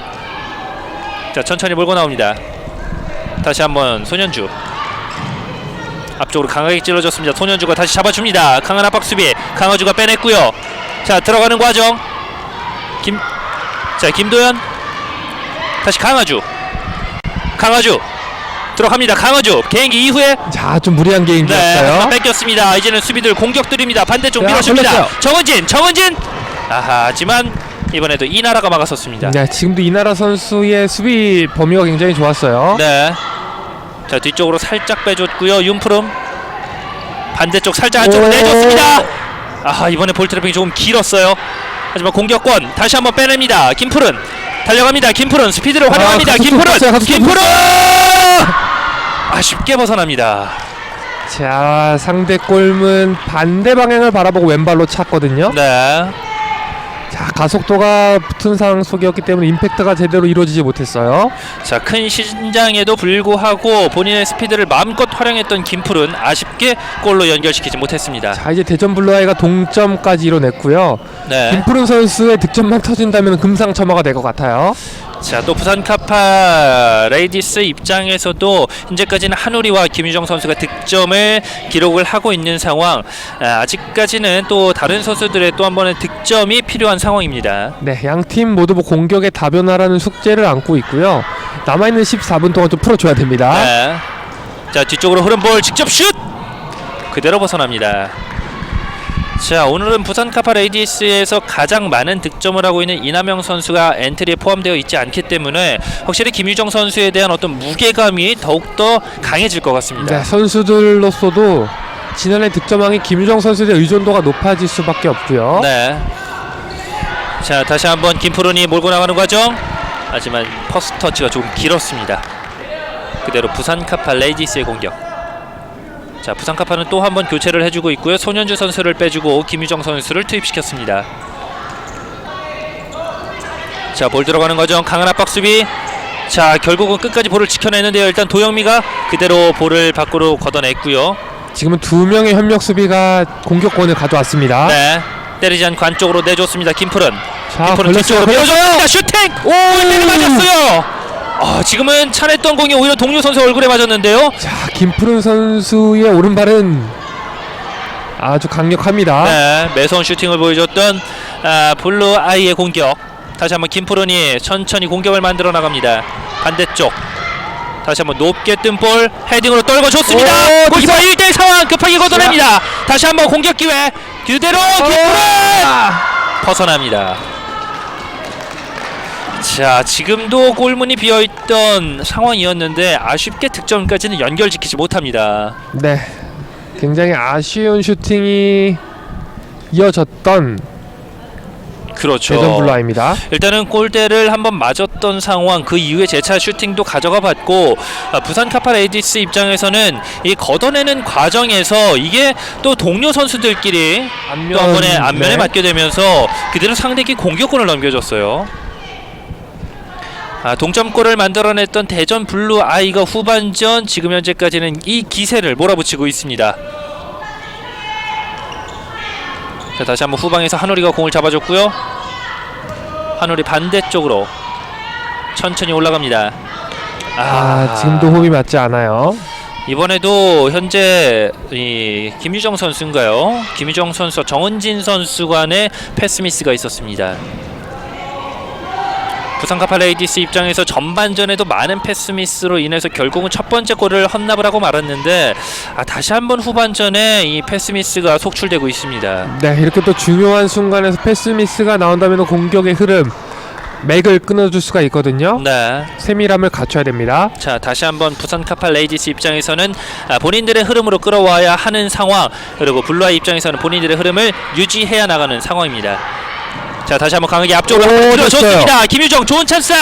자, 천천히 몰고 나옵니다. 다시 한번 손현주. 앞쪽으로 강하게 찔러줬습니다. 손현주가 다시 잡아줍니다. 강한 압박 수비. 강화주가 빼냈고요. 자, 들어가는 과정. 김도현. 다시 강화주. 들어갑니다. 강화주 개인기 이후에 자, 좀 무리한 개인기였어요. 네, 뺏겼습니다. 이제는 수비들 공격들입니다. 반대쪽 야, 밀어줍니다. 걸렸어요. 정은진. 아하, 하지만 이번에도 이나라가 막았었습니다. 네, 지금도 이나라 선수의 수비 범위가 굉장히 좋았어요. 네. 자, 뒤쪽으로 살짝 빼줬고요. 윤푸름 반대쪽 살짝 안쪽으로 내줬습니다. 아하, 이번에 볼 트래핑이 조금 길었어요. 하지만 공격권 다시 한번 빼냅니다. 김푸른 달려갑니다. 김푸른 스피드를 활용합니다. 김푸른 아쉽게 벗어납니다. 자, 상대 골문 반대 방향을 바라보고 왼발로 찼거든요. 네. 자, 가속도가 붙은 상황 속이었기 때문에 임팩트가 제대로 이루어지지 못했어요. 자, 큰 신장에도 불구하고 본인의 스피드를 마음껏 활용했던 김푸른 아쉽게 골로 연결시키지 못했습니다. 자, 이제 대전 블루아이가 동점까지 이뤄냈고요. 네. 김푸른 선수의 득점만 터진다면 금상첨화가 될 것 같아요. 자, 또 부산 카파 레이디스 입장에서도 현재까지는 한우리와 김유정 선수가 득점을 기록을 하고 있는 상황. 아직까지는 또 다른 선수들의 또 한 번의 득점이 필요한 상황입니다. 네, 양 팀 모두 공격의 다변화라는 숙제를 안고 있고요. 남아있는 14분 동안 좀 풀어줘야 됩니다. 네. 자, 뒤쪽으로 흐른 볼 직접 슛! 그대로 벗어납니다. 자, 오늘은 부산 카파 레이디스에서 가장 많은 득점을 하고 있는 이남영 선수가 엔트리에 포함되어 있지 않기 때문에 확실히 김유정 선수에 대한 어떤 무게감이 더욱더 강해질 것 같습니다. 네, 선수들로서도 지난해 득점왕이 김유정 선수에 대한 의존도가 높아질 수밖에 없고요. 네. 자, 다시 한번 김푸른이 몰고 나가는 과정. 하지만 퍼스트 터치가 조금 길었습니다. 그대로 부산 카파 레이디스의 공격. 자, 부산 카파는 또 한 번 교체를 해주고 있고요. 손현주 선수를 빼주고 김유정 선수를 투입시켰습니다. 자, 볼 들어가는 과정. 강한 압박 수비. 자, 결국은 끝까지 볼을 지켜내는데요. 일단 도영미가 그대로 볼을 밖으로 걷어냈고요. 지금은 두 명의 현역 수비가 공격권을 가져왔습니다. 네, 때리지 않고 안쪽으로 내줬습니다. 김푸른. 자, 김푸른 뒤쪽으로 밀어줬습니다. 슈팅! 오, 이 맞았어요. 지금은 차냈던 공이 오히려 동료 선수 얼굴에 맞았는데요. 자, 김푸른 선수의 오른발은 아주 강력합니다. 네, 매서운 슈팅을 보여줬던 블루 아이의 공격. 다시 한번 김푸른이 천천히 공격을 만들어 나갑니다. 반대쪽 다시 한번 높게 뜬 볼 헤딩으로 떨궈줬습니다. 골키퍼 1대1 상황 급하게 걷어냅니다. 다시 한번 공격 기회. 그대로 김푸른 벗어납니다. 자, 지금도 골문이 비어있던 상황이었는데 아쉽게 득점까지는 연결시키지 못합니다. 네, 굉장히 아쉬운 슈팅이 이어졌던 그렇죠. 대전 블루아이입니다. 일단은 골대를 한번 맞았던 상황, 그 이후에 재차 슈팅도 가져가 봤고 부산 카파 레이디스 입장에서는 이 걷어내는 과정에서 이게 또 동료 선수들끼리 또 한 번에 안면에 맞게 되면서 그대로 상대에게 공격권을 넘겨줬어요. 동점골을 만들어냈던 대전 블루 아이가 후반전 지금 현재까지는 이 기세를 몰아붙이고 있습니다. 자, 다시 한번 후방에서 한우리가 공을 잡아줬고요. 한우리 반대쪽으로 천천히 올라갑니다. 지금도 호흡이 맞지 않아요. 이번에도 현재 이 김유정 선수인가요? 김유정 선수와 정은진 선수 간의 패스 미스가 있었습니다. 부산 카파 레이디스 입장에서 전반전에도 많은 패스 미스로 인해서 결국은 첫 번째 골을 헌납을 하고 말았는데 다시 한번 후반전에 이 패스 미스가 속출되고 있습니다. 네, 이렇게 또 중요한 순간에서 패스 미스가 나온다면 공격의 흐름 맥을 끊어줄 수가 있거든요. 네. 세밀함을 갖춰야 됩니다. 자, 다시 한번 부산 카파 레이디스 입장에서는 본인들의 흐름으로 끌어와야 하는 상황, 그리고 블루아이 입장에서는 본인들의 흐름을 유지해야 나가는 상황입니다. 자, 다시 한번 강하게 앞쪽으로 들어줬습니다. 김유정 좋은 찬스.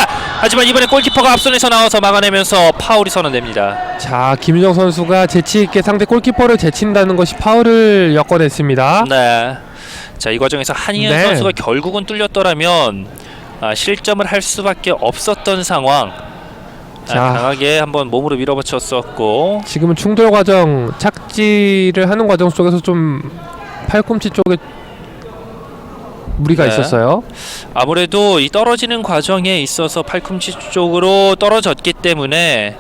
하지만 이번에 골키퍼가 앞선에서 나와서 막아내면서 파울이 선언됩니다. 자, 김유정 선수가 재치있게 상대 골키퍼를 제친다는 것이 파울을 엮어냈습니다. 네. 자, 이 과정에서 한희연 선수가 결국은 뚫렸더라면 실점을 할 수밖에 없었던 상황. 강하게 한번 몸으로 밀어붙였었고 지금은 충돌 과정, 착지를 하는 과정 속에서 좀 팔꿈치 쪽에 무리가 있었어요. 아무래도 이 떨어지는 과정에 있어서 팔꿈치 쪽으로 떨어졌기 때문에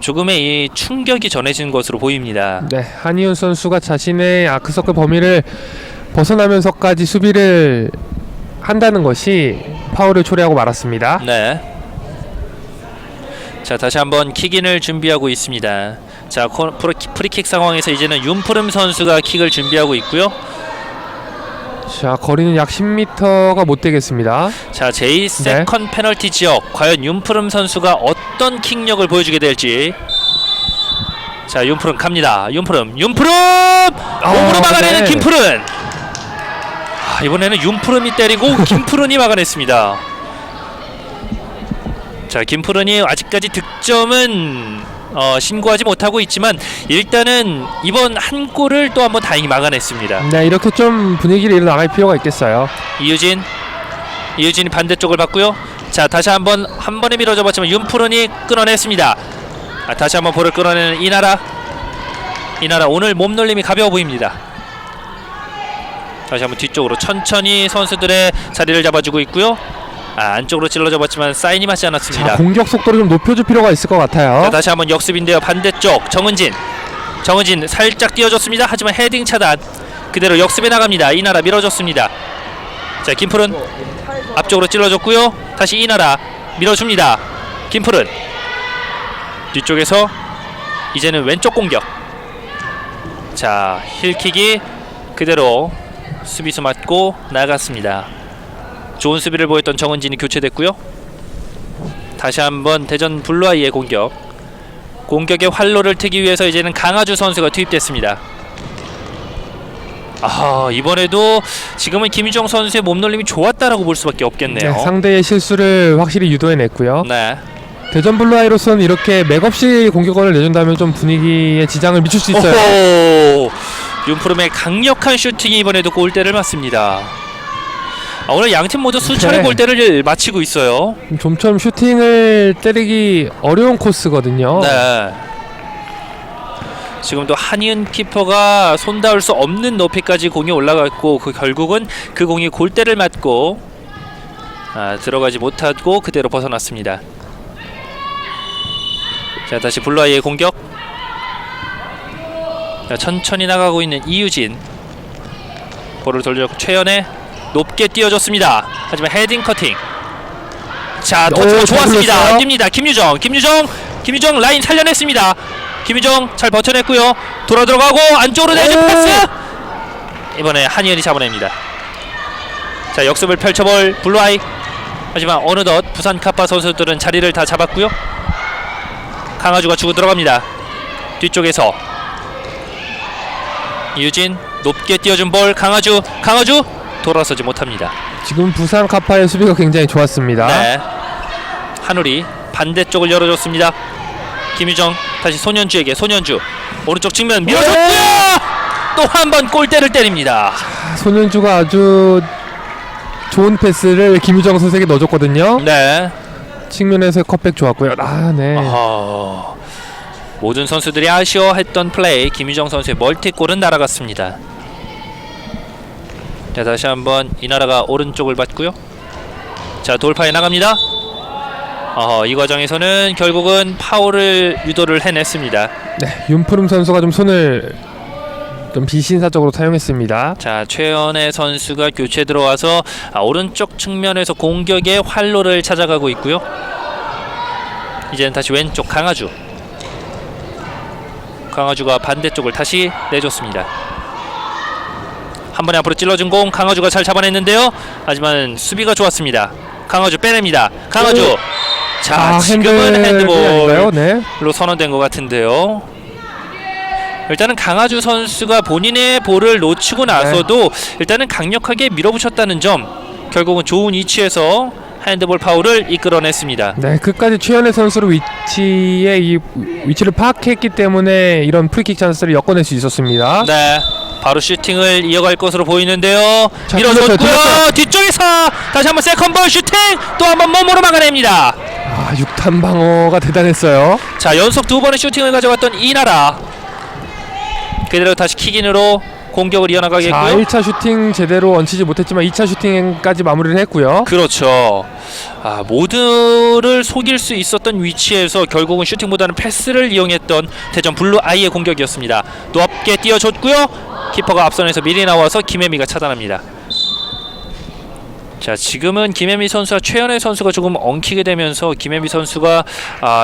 조금의 이 충격이 전해진 것으로 보입니다. 네, 한희훈 선수가 자신의 아크서클 범위를 벗어나면서까지 수비를 한다는 것이 파울을 초래하고 말았습니다. 네. 자, 다시 한번 킥인을 준비하고 있습니다. 자, 프리킥 상황에서 이제는 윤푸름 선수가 킥을 준비하고 있고요. 자, 거리는 약 10m가 못 되겠습니다. 자, 제2 세컨 페널티 지역, 과연 윤푸름 선수가 어떤 킥력을 보여주게 될지. 자, 윤푸름 갑니다. 윤푸름 몸으로 막아내는 네. 김푸른. 이번에는 윤푸름이 때리고 김푸른이 막아냈습니다. 자, 김푸른이 아직까지 득점은 신고하지 못하고 있지만 일단은 이번 한 골을 또 한번 다행히 막아냈습니다. 네, 이렇게 좀 분위기를 일어나갈 필요가 있겠어요. 이유진이 반대쪽을 봤고요. 자, 다시 한 번에 밀어줘 봤지만 윤푸른이 끊어냈습니다. 다시 한번 볼을 끌어내는 이나라 오늘 몸놀림이 가벼워 보입니다. 다시 한번 뒤쪽으로 천천히 선수들의 자리를 잡아주고 있고요. 안쪽으로 찔러줘 봤지만 사인이 맞지 않았습니다. 자, 공격 속도를 좀 높여줄 필요가 있을 것 같아요. 자, 다시 한번 역습인데요. 반대쪽 정은진 살짝 띄워줬습니다. 하지만 헤딩 차단, 그대로 역습에 나갑니다. 이나라 밀어줬습니다. 자, 김푸른 앞쪽으로 찔러줬고요. 다시 이나라 밀어줍니다. 김푸른 뒤쪽에서 이제는 왼쪽 공격. 자, 힐킥이 그대로 수비수 맞고 나갔습니다. 좋은 수비를 보였던 정은진이 교체됐고요. 다시 한번 대전 블루아이의 공격의 활로를 트기 위해서 이제는 강하주 선수가 투입됐습니다. 이번에도 지금은 김유정 선수의 몸놀림이 좋았다라고 볼 수밖에 없겠네요. 네, 상대의 실수를 확실히 유도해냈고요. 네. 대전 블루아이로서는 이렇게 맥없이 공격권을 내준다면 좀 분위기에 지장을 미칠 수 있어요. 오호! 윤푸름의 강력한 슈팅이 이번에도 골대를 맞습니다. 오늘 양팀 모두 수차례 네. 골대를 맞히고 있어요. 좀처럼 슈팅을 때리기 어려운 코스거든요. 네. 지금도 한희은 키퍼가 손 닿을 수 없는 높이까지 공이 올라갔고 결국은 그 공이 골대를 맞고 들어가지 못하고 그대로 벗어났습니다. 자, 다시 블루아이의 공격. 자, 천천히 나가고 있는 이유진. 볼을 돌려줬고 최연애 높게 띄워줬습니다. 하지만 헤딩 커팅. 자, 터치가 좋았습니다. 뜁니다. 김유정 라인 살려냈습니다. 김유정 잘 버텨냈고요. 돌아 들어가고 안쪽으로 내준 패스. 이번에 한희은이 잡아냅니다. 자, 역습을 펼쳐볼 블루아이. 하지만 어느덧 부산 카파 선수들은 자리를 다 잡았고요. 강하주가 주고 들어갑니다. 뒤쪽에서 이유진 높게 띄워준 볼. 강하주 돌아서지 못합니다. 지금 부산 카파의 수비가 굉장히 좋았습니다. 네. 한우리 반대쪽을 열어줬습니다. 김유정 다시 손현주에게. 손현주 오른쪽 측면 밀어줬고요. 또 한 번 골대를 때립니다. 손현주가 아주 좋은 패스를 김유정 선수에게 넣어줬거든요. 네. 측면에서 컷백 좋았고요. 네. 모든 선수들이 아쉬워했던 플레이, 김유정 선수의 멀티골은 날아갔습니다. 자, 다시 한번 이나라가 오른쪽을 받고요. 자, 돌파해 나갑니다. 이 과정에서는 결국은 파울을 유도를 해냈습니다. 네, 윤푸름 선수가 좀 손을 좀 비신사적으로 사용했습니다. 자, 최연애 선수가 교체 들어와서 오른쪽 측면에서 공격의 활로를 찾아가고 있고요. 이제는 다시 왼쪽 강하주가 반대쪽을 다시 내줬습니다. 한 번에 앞으로 찔러준 공 강하주가 잘 잡아냈는데요. 하지만 수비가 좋았습니다. 강하주 빼냅니다. 강하주. 자, 지금은 핸드볼로 선언된 것 같은데요. 일단은 강하주 선수가 본인의 볼을 놓치고 나서도 일단은 강력하게 밀어붙였다는 점, 결국은 좋은 위치에서 핸드볼 파울을 이끌어냈습니다. 네, 끝까지 최연애 선수의 위치를 파악했기 때문에 이런 프리킥 찬스를 엮어낼 수 있었습니다. 네, 바로 슈팅을 이어갈 것으로 보이는데요. 밀어줬고요. 뒤쪽에서 다시 한번 세컨볼 슈팅, 또 한번 몸으로 막아냅니다. 6탄 방어가 대단했어요. 자, 연속 2번의 슈팅을 가져갔던 이나라. 그대로 다시 킥인으로 공격을 자, 이어나가겠고요. 1차 슈팅 제대로 얹히지 못했지만 2차 슈팅까지 마무리를 했고요. 그렇죠. 모두를 속일 수 있었던 위치에서 결국은 슈팅보다는 패스를 이용했던 대전 블루 아이의 공격이었습니다. 높게 띄워줬고요. 키퍼가 앞선에서 미리 나와서 김혜미가 차단합니다. 자, 지금은 김혜미 선수와 최연애 선수가 조금 엉키게 되면서 김혜미 선수가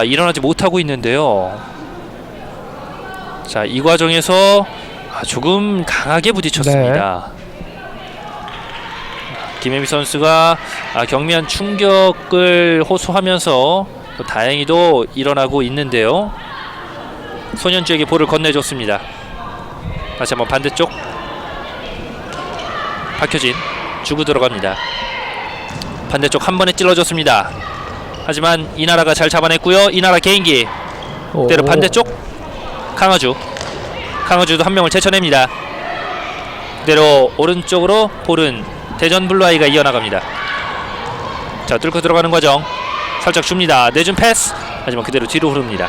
일어나지 못하고 있는데요. 자, 이 과정에서 조금 강하게 부딪혔습니다. 김혜미 선수가 경미한 충격을 호소하면서 또 다행히도 일어나고 있는데요. 손현주에게 볼을 건네줬습니다. 다시 한번 반대쪽 박효진 주고 들어갑니다. 반대쪽 한 번에 찔러줬습니다. 하지만 이나라가 잘 잡아냈고요. 이나라 개인기 그대로 반대쪽 강화주도 한 명을 제쳐냅니다. 그대로 오른쪽으로 볼은 대전 블루아이가 이어나갑니다. 자, 뚫고 들어가는 과정 살짝 줍니다. 내준 패스 하지만 그대로 뒤로 흐릅니다.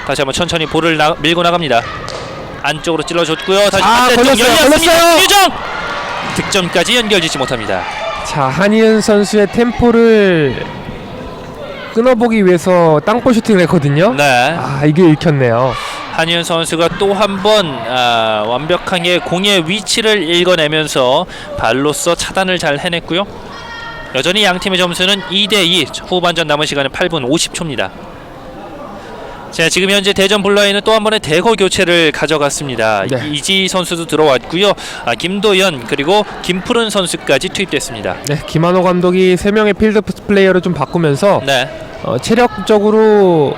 다시 한번 천천히 볼을 밀고 나갑니다. 안쪽으로 찔러줬고요. 다시 반대쪽 열렸습니다. 유정 득점까지 연결짓지 못합니다. 자, 한희은 선수의 템포를 끊어보기 위해서 땅볼 슈팅을 했거든요. 네. 이게 읽혔네요. 한희은 선수가 또 한 번 완벽하게 공의 위치를 읽어내면서 발로써 차단을 잘 해냈고요. 여전히 양팀의 점수는 2대2. 후반전 남은 시간은 8분 50초입니다. 자, 지금 현재 대전 블루아이는 또 한 번의 대거 교체를 가져갔습니다. 네. 이지 선수도 들어왔고요. 김도연 그리고 김푸른 선수까지 투입됐습니다. 네, 김한호 감독이 3명의 필드 플레이어를 좀 바꾸면서 체력적으로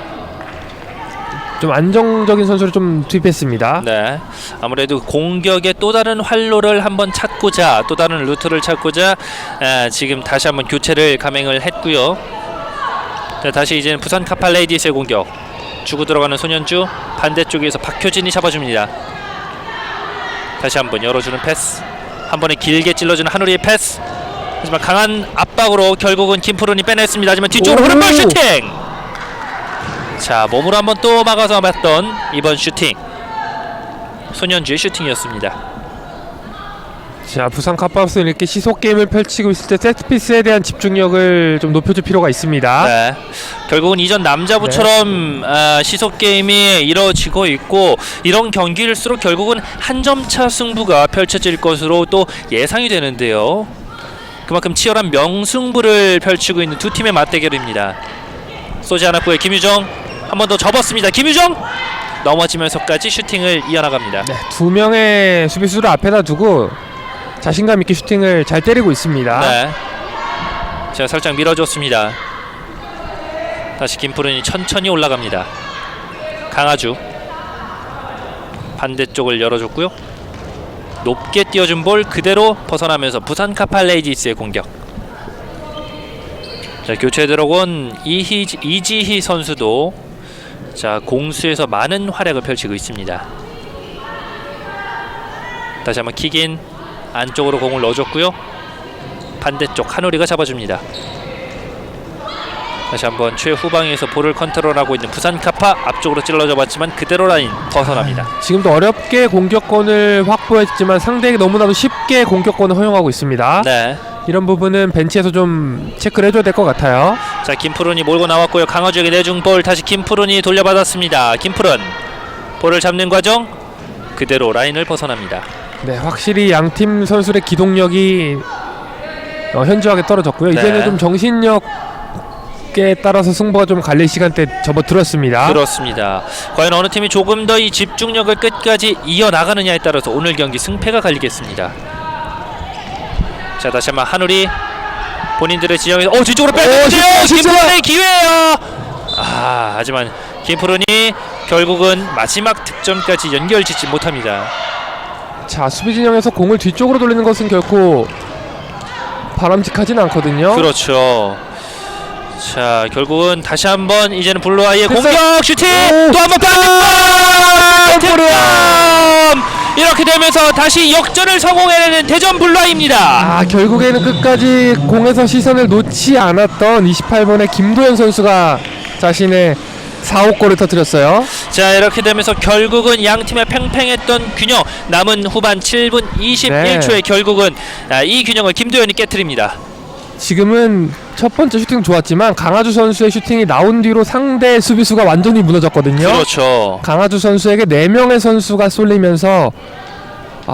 좀 안정적인 선수를 좀 투입했습니다. 네, 아무래도 공격의 또 다른 활로를 한번 찾고자, 또 다른 루트를 찾고자 지금 다시 한번 교체를 감행을 했고요. 자, 다시 이제는 부산 카팔 레이디스의 공격. 주고 들어가는 손현주, 반대쪽에서 박효진이 잡아줍니다. 다시 한번 열어주는 패스, 한 번에 길게 찔러주는 한우리의 패스. 하지만 강한 압박으로 결국은 김푸른이 빼냈습니다. 하지만 뒤쪽으로 흐른 볼 슈팅. 자, 몸으로 한번 또 막아서 맞던 이번 슈팅, 손현주의 슈팅이었습니다. 자, 부산 카파우스는 이렇게 시속 게임을 펼치고 있을 때 세트피스에 대한 집중력을 좀 높여줄 필요가 있습니다. 네, 결국은 이전 남자부처럼 시속 게임이 이뤄지고 있고, 이런 경기일수록 결국은 한 점차 승부가 펼쳐질 것으로 또 예상이 되는데요. 그만큼 치열한 명승부를 펼치고 있는 두 팀의 맞대결입니다. 쏘지 않았고요. 김유정 한 번 더 접었습니다. 김유정 넘어지면서까지 슈팅을 이어나갑니다. 네, 2명의 수비수를 앞에다 두고 자신감 있게 슈팅을 잘 때리고 있습니다. 네, 제가 살짝 밀어줬습니다. 다시 김푸른이 천천히 올라갑니다. 강아주 반대쪽을 열어줬고요. 높게 띄워준 볼 그대로 벗어나면서 부산 카팔 레이디스의 공격. 자, 교체에 들어온 이지희 선수도 자, 공수에서 많은 활약을 펼치고 있습니다. 다시 한번 킥인, 안쪽으로 공을 넣어줬고요. 반대쪽 한우리가 잡아줍니다. 다시 한번 최후방에서 볼을 컨트롤하고 있는 부산 카파, 앞쪽으로 찔러줘봤지만 그대로 라인 벗어납니다. 지금도 어렵게 공격권을 확보했지만 상대에게 너무나도 쉽게 공격권을 허용하고 있습니다. 네, 이런 부분은 벤치에서 좀 체크를 해줘야 될 것 같아요. 자, 김푸른이 몰고 나왔고요. 강화주에게 내준 볼 다시 김푸른이 돌려받았습니다. 김푸른 볼을 잡는 과정 그대로 라인을 벗어납니다. 네, 확실히 양팀 선수의 기동력이 현저하게 떨어졌고요. 네. 이제는 좀 정신력에 따라서 승부가 좀 갈릴 시간대 접어들었습니다. 그렇습니다. 과연 어느 팀이 조금 더 이 집중력을 끝까지 이어나가느냐에 따라서 오늘 경기 승패가 갈리겠습니다. 자, 다시 한번 한우리 본인들의 지형에서 뒤쪽으로 빼는데요. 김푸른의 기회예요. 하지만 김푸른이 결국은 마지막 득점까지 연결짓지 못합니다. 자, 수비 진영에서 공을 뒤쪽으로 돌리는 것은 결코 바람직하진 않거든요. 그렇죠. 자, 결국은 다시 한번 이제는 블루아이의 공격 슈팅 또 한번 득점! 이렇게 되면서 다시 역전을 성공해내는 대전 블루아이입니다. 결국에는 끝까지 공에서 시선을 놓지 않았던 28번의 김도현 선수가 자신의 4, 5골을 터뜨렸어요. 자, 이렇게 되면서 결국은 양 팀의 팽팽했던 균형, 남은 후반 7분 21초에 결국은 이 균형을 김도현이 깨트립니다. 지금은 첫 번째 슈팅 좋았지만 강하주 선수의 슈팅이 나온 뒤로 상대 수비수가 완전히 무너졌거든요. 그렇죠. 강하주 선수에게 4명의 선수가 쏠리면서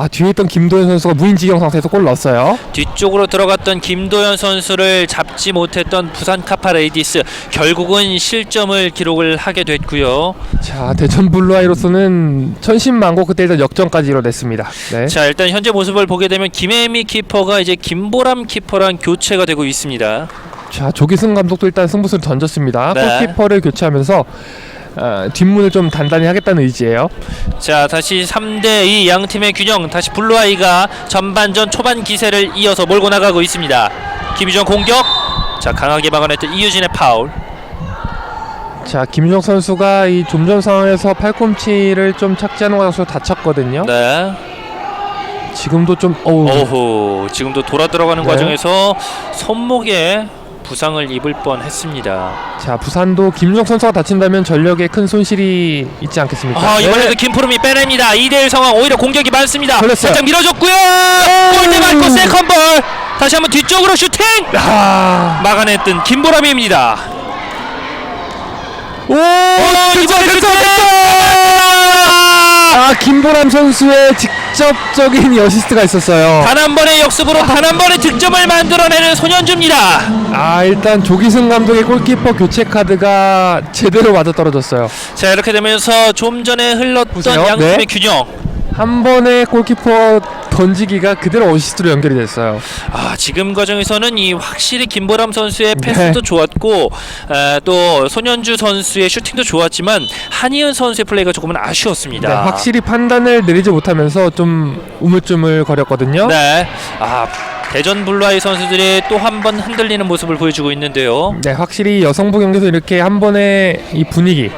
뒤에 있던 김도현 선수가 무인지경 상태에서 골 넣었어요. 뒤쪽으로 들어갔던 김도현 선수를 잡지 못했던 부산 카파 레이디스, 결국은 실점을 기록을 하게 됐고요. 자, 대전 블루아이로서는 천신만고 그때 일단 역전까지 이뤄냈습니다. 네. 자, 일단 현재 모습을 보게 되면 김혜미 키퍼가 이제 김보람 키퍼랑 교체가 되고 있습니다. 자, 조기승 감독도 일단 승부수를 던졌습니다. 네. 골키퍼를 교체하면서 뒷문을 좀 단단히 하겠다는 의지예요. 자, 다시 3대2 양 팀의 균형, 다시 블루아이가 전반전 초반 기세를 이어서 몰고 나가고 있습니다. 김유정 공격. 자, 강하게 막아냈던 이유진의 파울. 자, 김유정 선수가 이 좀 전 상황에서 팔꿈치를 좀 착지하는 과정에서 다쳤거든요. 네. 지금도 좀 지금도 돌아 들어가는 네. 과정에서 손목에 부상을 입을 뻔했습니다. 자, 부산도 김유정 선수가 다친다면 전력에 큰 손실이 있지 않겠습니까? 이번에도 김푸름이 빼냅니다. 2대1 상황, 오히려 공격이 많습니다. 걸렸어요. 살짝 밀어줬고요. 골대 맞고 세컨볼. 다시 한번 뒤쪽으로 슈팅. 막아냈던 김보람입니다. 이번에 슈팅. 김보람 선수의 직접적인 어시스트가 있었어요. 단 한 번의 역습으로 단 한 번의 득점을 만들어내는 손현주입니다. 일단 조기승 감독의 골키퍼 교체 카드가 제대로 맞아떨어졌어요. 자, 이렇게 되면서 좀 전에 흘렀던 보세요. 양팀의 네. 균형. 한 번의 골키퍼 던지기가 그대로 어시스트로 연결이 됐어요. 지금 과정에서는 이 확실히 김보람 선수의 패스도 좋았고 또 손현주 선수의 슈팅도 좋았지만 한희은 선수의 플레이가 조금은 아쉬웠습니다. 네, 확실히 판단을 내리지 못하면서 좀 우물쭈물 거렸거든요. 네. 대전 블루아이 선수들이 또 한 번 흔들리는 모습을 보여주고 있는데요. 네, 확실히 여성부 경기에서 이렇게 한 번의 이 분위기,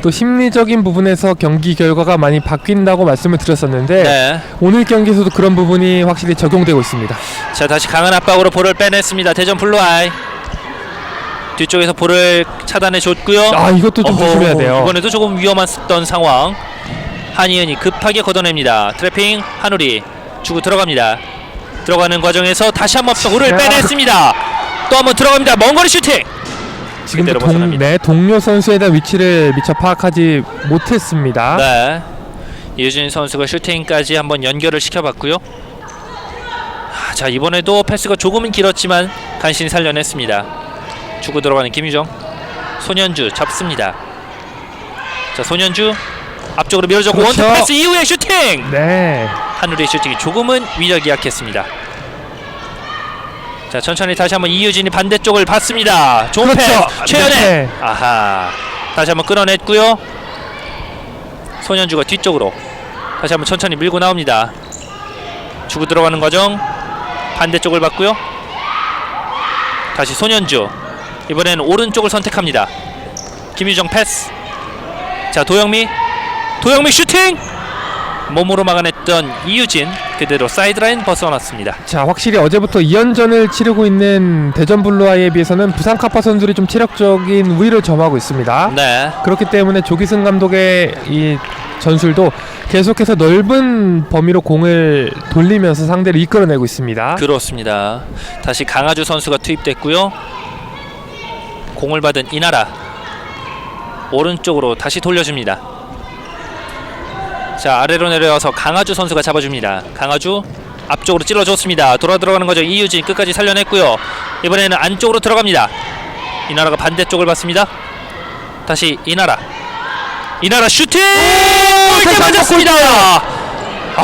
또 심리적인 부분에서 경기 결과가 많이 바뀐다고 말씀을 드렸었는데 네. 오늘 경기에서도 그런 부분이 확실히 적용되고 있습니다. 자, 다시 강한 압박으로 볼을 빼냈습니다. 대전 블루아이. 뒤쪽에서 볼을 차단해 줬고요. 이것도 좀 조심해야 돼요. 이번에도 조금 위험했던 상황. 한희은이 급하게 걷어냅니다. 트래핑 한우리 주고 들어갑니다. 들어가는 과정에서 다시 한번 볼을 빼냈습니다. 또 한번 들어갑니다. 먼 거리 슈팅. 지금도 동료 선수에 대한 위치를 미처 파악하지 못했습니다. 네. 이유진 선수가 슈팅까지 한번 연결을 시켜봤고요. 자, 이번에도 패스가 조금은 길었지만 간신히 살려냈습니다. 주고 들어가는 김유정. 손현주 잡습니다. 자, 손현주 앞쪽으로 밀어줬고 그렇죠. 원투 패스 이후에 슈팅. 네. 한우리의 슈팅이 조금은 위력이 약했습니다. 자, 천천히 다시 한번 이유진이 반대쪽을 봤습니다. 좋은 그렇죠. 패스 최연애. 네. 다시 한번 끌어냈고요. 손현주가 뒤쪽으로 다시 한번 천천히 밀고 나옵니다. 주고 들어가는 과정 반대쪽을 봤고요. 다시 손현주, 이번에는 오른쪽을 선택합니다. 김유정 패스. 자, 도영미 슈팅. 몸으로 막아냈던 이유진, 그대로 사이드라인 벗어났습니다. 자, 확실히 어제부터 2연전을 치르고 있는 대전 블루아이에 비해서는 부산 카파 선수들이 좀 체력적인 우위를 점하고 있습니다. 네. 그렇기 때문에 조기승 감독의 이 전술도 계속해서 넓은 범위로 공을 돌리면서 상대를 이끌어내고 있습니다. 그렇습니다. 다시 강하주 선수가 투입됐고요. 공을 받은 이나라 오른쪽으로 다시 돌려줍니다. 자, 아래로 내려와서 강하주 선수가 잡아줍니다. 강하주 앞쪽으로 찔러줬습니다. 돌아 들어가는 거죠. 이유진 끝까지 살려냈고요. 이번에는 안쪽으로 들어갑니다. 이나라가 반대쪽을 봤습니다. 다시 이나라 슈팅! 골대 맞았습니다.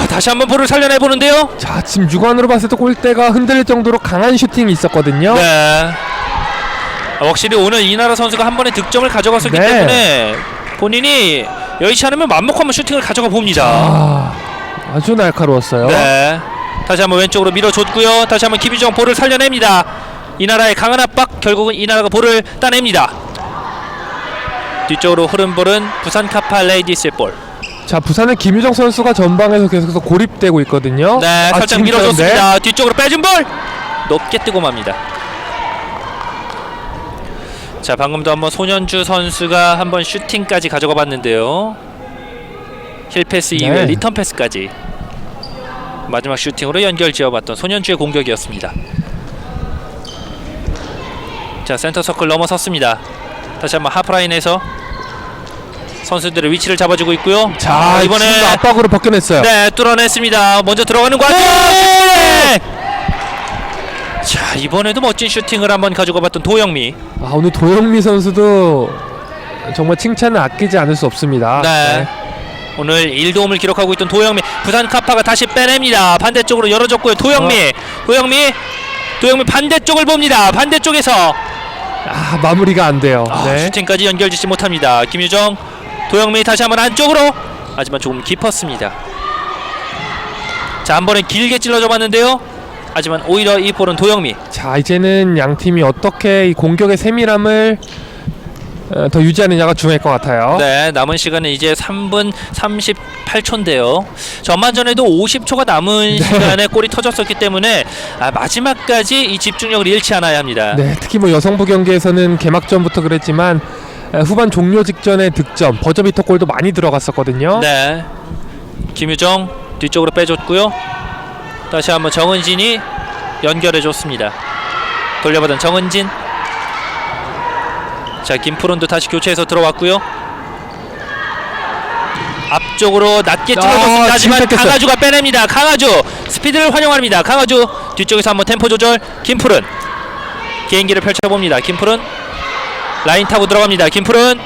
다시 한번 볼을 살려내보는데요. 자, 지금 육안으로 봤을 때 골대가 흔들릴 정도로 강한 슈팅이 있었거든요. 네. 확실히 오늘 이나라 선수가 한 번에 득점을 가져갔었기 때문에 본인이 여의치 않으면 맘먹고 한번 슈팅을 가져가 봅니다. 아주 날카로웠어요. 네. 다시 한번 왼쪽으로 밀어줬고요. 다시 한번 김유정 볼을 살려냅니다. 이나라의 강한 압박, 결국은 이나라가 볼을 따냅니다. 뒤쪽으로 흐른 볼은 부산 카파 레이디스의 볼. 자, 부산은 김유정 선수가 전방에서 계속해서 고립되고 있거든요. 네, 살짝 밀어줬습니다. 뒤쪽으로 빼준 볼 높게 뜨고 맙니다. 자, 방금도 한번 손현주 선수가 한번 슈팅까지 가져가 봤는데요. 힐패스 이후에 네. 리턴 패스까지 마지막 슈팅으로 연결 지어봤던 손현주의 공격이었습니다. 자, 센터 서클 넘어섰습니다. 다시 한번 하프라인에서 선수들의 위치를 잡아주고 있고요. 자, 이번에 지금도 압박으로 벗겨냈어요. 네, 뚫어냈습니다. 먼저 들어가는 과정. 슈팅! 자, 이번에도 멋진 슈팅을 한번 가져가 봤던 도영미. 아, 오늘 도영미 선수도 정말 칭찬을 아끼지 않을 수 없습니다. 네. 오늘 1도움을 기록하고 있던 도영미. 부산 카파가 다시 빼냅니다. 반대쪽으로 열어줬고요. 도영미 반대쪽을 봅니다. 반대쪽에서 아, 마무리가 안 돼요. 네. 슈팅까지 연결짓지 못합니다. 김유정, 도영미 다시 한번 안쪽으로. 하지만 조금 깊었습니다. 자, 한 번에 길게 찔러줘 봤는데요. 하지만 오히려 이 볼은 도영미. 자, 이제는 양 팀이 어떻게 이 공격의 세밀함을 더 유지하느냐가 중요할 것 같아요. 네, 남은 시간은 이제 3분 38초인데요. 전반전에도 50초가 남은 시간에 골이 터졌었기 때문에 마지막까지 이 집중력을 잃지 않아야 합니다. 네, 특히 뭐 여성부 경기에서는 개막전부터 그랬지만 후반 종료 직전에 득점, 버저비터 골도 많이 들어갔었거든요. 네, 김유정 뒤쪽으로 빼줬고요. 다시 한번 정은진이 연결해줬습니다. 돌려받은 정은진. 자, 김푸른도 다시 교체해서 들어왔고요. 앞쪽으로 낮게 찔러줬습니다. 하지만 강아주가 빼냅니다. 강아주 스피드를 활용합니다. 강아주 뒤쪽에서 한번 템포 조절. 김푸른 개인기를 펼쳐봅니다. 김푸른 라인 타고 들어갑니다. 김푸른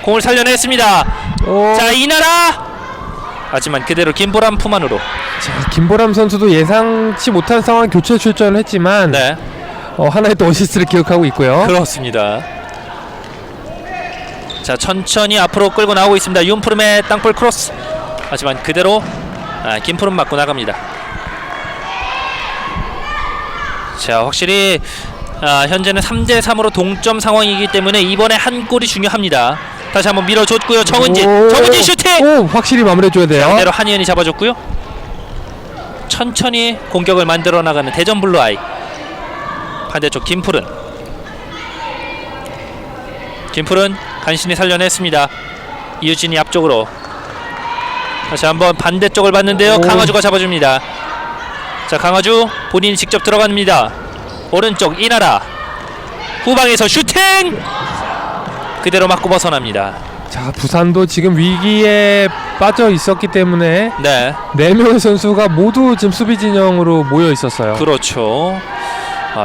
공을 살려냈습니다. 자, 이나라. 하지만 그대로 김보람 품 안으로. 자, 김보람 선수도 예상치 못한 상황 교체 출전을 했지만 네, 하나의 또 어시스트를 기록하고 있고요. 그렇습니다. 자, 천천히 앞으로 끌고 나오고 있습니다. 윤푸름의 땅볼 크로스. 하지만 그대로 김푸름 맞고 나갑니다. 자, 확실히 현재는 3대3으로 동점 상황이기 때문에 이번에 한 골이 중요합니다. 다시 한번 밀어줬고요. 정은진 슈팅! 확실히 마무리해줘야 돼요. 그대로 한희연이 잡아줬고요. 천천히 공격을 만들어 나가는 대전 블루아이. 반대쪽 김푸른 간신히 살려냈습니다. 이유진이 앞쪽으로 다시 한번 반대쪽을 봤는데요. 강아주가 잡아줍니다. 자, 강아주 본인이 직접 들어갑니다. 오른쪽 이나라 후방에서 슈팅! 그대로 맞고 벗어납니다. 자, 부산도 지금 위기에 빠져 있었기 때문에 네, 4명의 선수가 모두 지금 수비 진영으로 모여 있었어요. 그렇죠.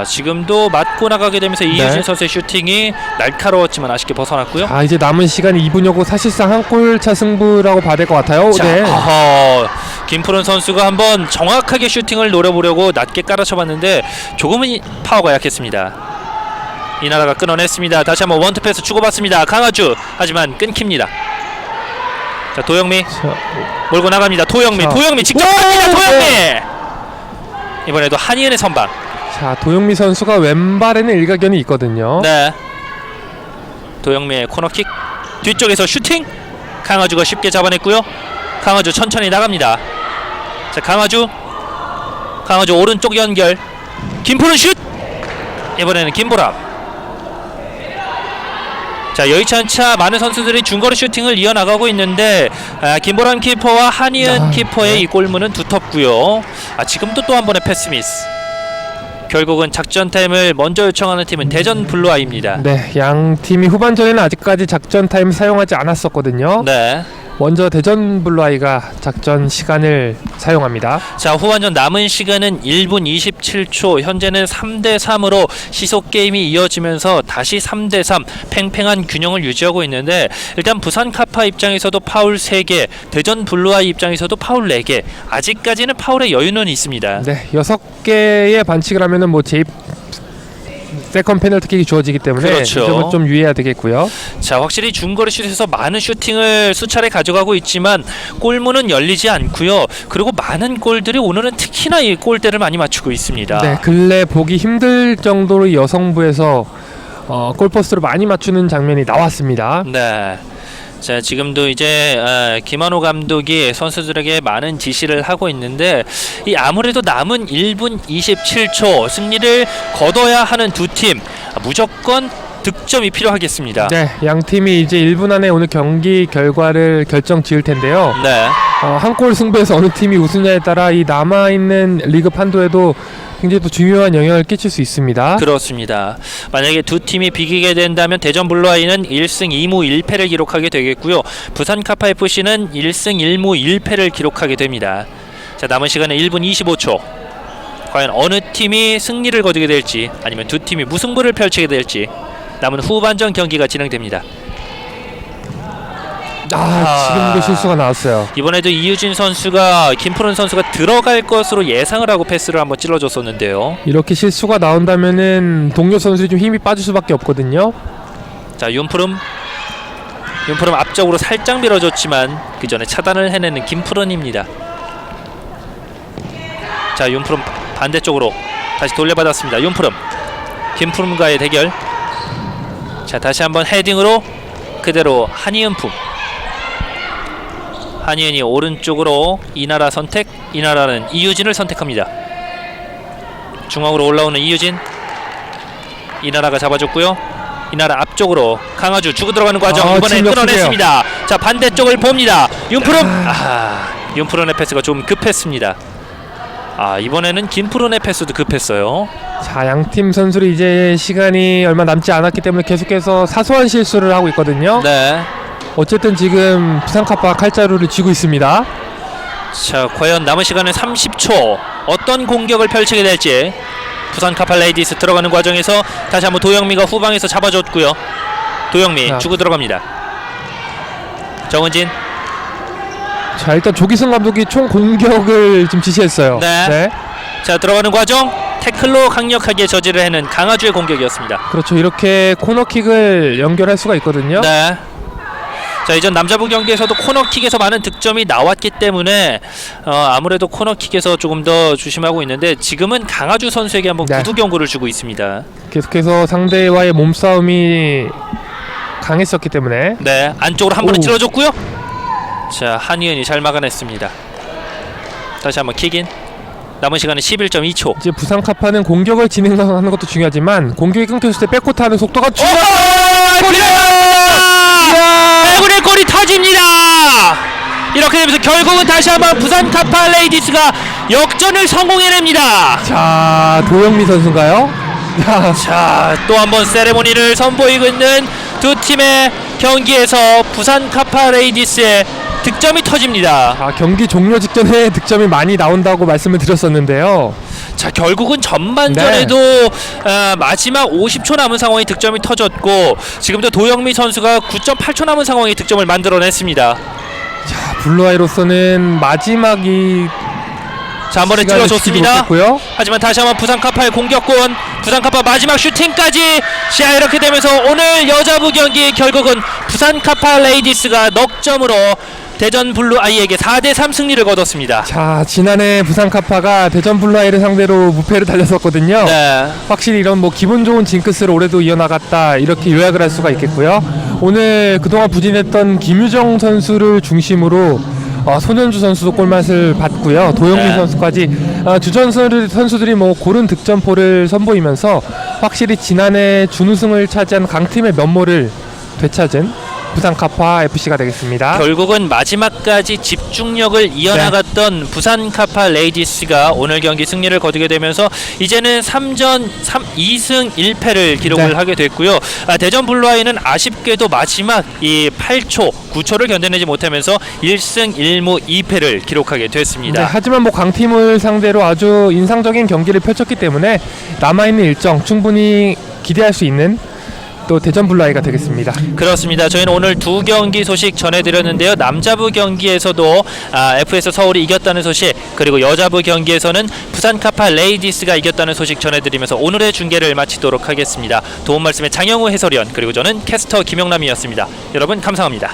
지금도 맞고 나가게 되면서 이유진 선수의 슈팅이 날카로웠지만 아쉽게 벗어났고요. 이제 남은 시간이 2분여고 사실상 한 골차 승부라고 봐야 될 것 같아요. 자, 네. 김푸른 선수가 한번 정확하게 슈팅을 노려보려고 낮게 깔아쳐봤는데 조금은 파워가 약했습니다. 이나라가 끊어냈습니다. 다시 한번 원투패스 주고받습니다. 강아주 하지만 끊깁니다. 자, 도영미 몰고 나갑니다. 도영미 직접 갑니다. 도영미 이번에도 한희은의 선방. 자, 도영미 선수가 왼발에는 일가견이 있거든요. 네, 도영미의 코너킥 뒤쪽에서 슈팅. 강아주가 쉽게 잡아냈고요. 강아주 천천히 나갑니다. 자, 강아주 오른쪽 연결. 김푸른 슛. 이번에는 김보람. 자, 여의치않자 많은 선수들이 중거리 슈팅을 이어나가고 있는데 김보람 키퍼와 한희은 키퍼의 이 골문은 두텁고요. 지금도 또 한 번의 패스 미스. 결국은 작전 타임을 먼저 요청하는 팀은 대전 블루아이입니다. 네, 양 팀이 후반전에는 아직까지 작전 타임 사용하지 않았었거든요. 네, 먼저 대전 블루아이가 작전 시간을 사용합니다. 자, 후반전 남은 시간은 1분 27초. 현재는 3대3으로 시속 게임이 이어지면서 다시 3대3 팽팽한 균형을 유지하고 있는데, 일단 부산 카파 입장에서도 파울 3개, 대전 블루아이 입장에서도 파울 4개. 아직까지는 파울의 여유는 있습니다. 네, 6개의 반칙을 하면은 뭐 세컨 페널티킥이 주어지기 때문에 그렇죠. 이 점은 좀 유의해야 되겠고요. 자, 확실히 중거리 슛에서 많은 슈팅을 수차례 가져가고 있지만 골문은 열리지 않고요. 그리고 많은 골들이 오늘은 특히나 이 골대를 많이 맞추고 있습니다. 네, 근래 보기 힘들 정도로 여성부에서 골포스트를 많이 맞추는 장면이 나왔습니다. 네. 자, 지금도 이제 김한호 감독이 선수들에게 많은 지시를 하고 있는데, 이 아무래도 남은 1분 27초 승리를 거둬야 하는 두 팀, 무조건 득점이 필요하겠습니다. 네, 양 팀이 이제 1분 안에 오늘 경기 결과를 결정 지을 텐데요. 네. 한 골 승부에서 어느 팀이 우승냐에 따라 이 남아있는 리그 판도에도 굉장히 또 중요한 영향을 끼칠 수 있습니다. 그렇습니다. 만약에 두 팀이 비기게 된다면 대전 블루아이는 1승 2무 1패를 기록하게 되겠고요. 부산 카파 FC는 1승 1무 1패를 기록하게 됩니다. 자, 남은 시간은 1분 25초. 과연 어느 팀이 승리를 거두게 될지 아니면 두 팀이 무승부를 펼치게 될지 남은 후반전 경기가 진행됩니다. 지금도 실수가 나왔어요. 이번에도 이유진 선수가 김푸른 선수가 들어갈 것으로 예상을 하고 패스를 한번 찔러줬었는데요. 이렇게 실수가 나온다면은 동료 선수들이 좀 힘이 빠질 수밖에 없거든요. 자, 윤푸름 앞쪽으로 살짝 밀어줬지만 그 전에 차단을 해내는 김푸른입니다. 자, 윤푸름 반대쪽으로 다시 돌려받았습니다. 윤푸름 김푸름과의 대결. 자, 다시 한번 헤딩으로 그대로 한이은품. 한이은이 오른쪽으로 이나라 선택. 이나라는 이유진을 선택합니다. 중앙으로 올라오는 이유진. 이나라가 잡아줬고요. 이나라 앞쪽으로 강아주 주고 들어가는 과정. 이번에 끊어냈습니다. 자, 반대쪽을 봅니다. 윤푸름. 윤푸름의 패스가 좀 급했습니다. 이번에는 김푸른의 패스도 급했어요. 자, 양팀 선수들이 이제 시간이 얼마 남지 않았기 때문에 계속해서 사소한 실수를 하고 있거든요. 네. 어쨌든 지금 부산카파 칼자루를 쥐고 있습니다. 자, 과연 남은 시간은 30초. 어떤 공격을 펼치게 될지. 부산 카파 레이디스 들어가는 과정에서 다시 한번 도영미가 후방에서 잡아줬고요. 도영미 주고 들어갑니다. 정은진. 자, 일단 조기성 감독이 총 공격을 좀 지시했어요. 네. 자, 들어가는 과정 태클로 강력하게 저지를 해는 강아주의 공격이었습니다. 그렇죠. 이렇게 코너킥을 연결할 수가 있거든요. 네. 자, 이전 남자부 경기에서도 코너킥에서 많은 득점이 나왔기 때문에 아무래도 코너킥에서 조금 더 조심하고 있는데 지금은 강아주 선수에게 한번 구두 경고를 주고 있습니다. 계속해서 상대와의 몸싸움이 강했었기 때문에. 네, 안쪽으로 한 번에 찔러줬고요. 자, 한이은이 잘 막아냈습니다. 다시 한번 킥인. 남은 시간은 11.2초. 이제 부산 카파는 공격을 진행하는 것도 중요하지만 공격이 끊겼을 때 백코트하는 속도가 배구의 골이 터집니다. 이렇게 되면서 결국은 다시 한번 부산 카파 레이디스가 역전을 성공해냅니다. 자, 도영미 선수인가요? 자, 또 한번 세레모니를 선보이고 있는 두 팀의 경기에서 부산 카파 레이디스의 득점이 터집니다. 경기 종료 직전에 득점이 많이 나온다고 말씀을 드렸었는데요. 자, 결국은 전반전에도 마지막 50초 남은 상황에 득점이 터졌고 지금도 도영미 선수가 9.8초 남은 상황에 득점을 만들어냈습니다. 자, 블루아이로서는 마지막이 한 번에 찔러줬습니다. 하지만 다시 한번 부산 카파의 공격권, 부산 카파 마지막 슈팅까지. 자, 이렇게 되면서 오늘 여자부 경기 결국은 부산 카파 레이디스가 넉점으로 대전 블루아이에게 4대3 승리를 거뒀습니다. 자, 지난해 부산 카파가 대전 블루아이를 상대로 무패를 달렸었거든요. 네. 확실히 이런 기분 좋은 징크스를 올해도 이어나갔다, 이렇게 요약을 할 수가 있겠고요. 오늘 그동안 부진했던 김유정 선수를 중심으로 손현주 선수도 골맛을 봤고요. 도영민 선수까지 주전 선수들이 고른 득점포를 선보이면서 확실히 지난해 준우승을 차지한 강팀의 면모를 되찾은 부산 카파 FC가 되겠습니다. 결국은 마지막까지 집중력을 이어나갔던 부산 카파 레이디스가 오늘 경기 승리를 거두게 되면서 이제는 2승 1패를 기록을 하게 됐고요. 대전 블루아이는 아쉽게도 마지막 이 8초, 9초를 견뎌내지 못하면서 1승 1무 2패를 기록하게 됐습니다. 하지만 강팀을 상대로 아주 인상적인 경기를 펼쳤기 때문에 남아있는 일정 충분히 기대할 수 있는 또 대전 블루아이가 되겠습니다. 그렇습니다. 저희는 오늘 두 경기 소식 전해드렸는데요. 남자부 경기에서도 FS 서울이 이겼다는 소식, 그리고 여자부 경기에서는 부산 카파 레이디스가 이겼다는 소식 전해드리면서 오늘의 중계를 마치도록 하겠습니다. 도움 말씀에 장영우 해설위원, 그리고 저는 캐스터 김영남이었습니다. 여러분 감사합니다.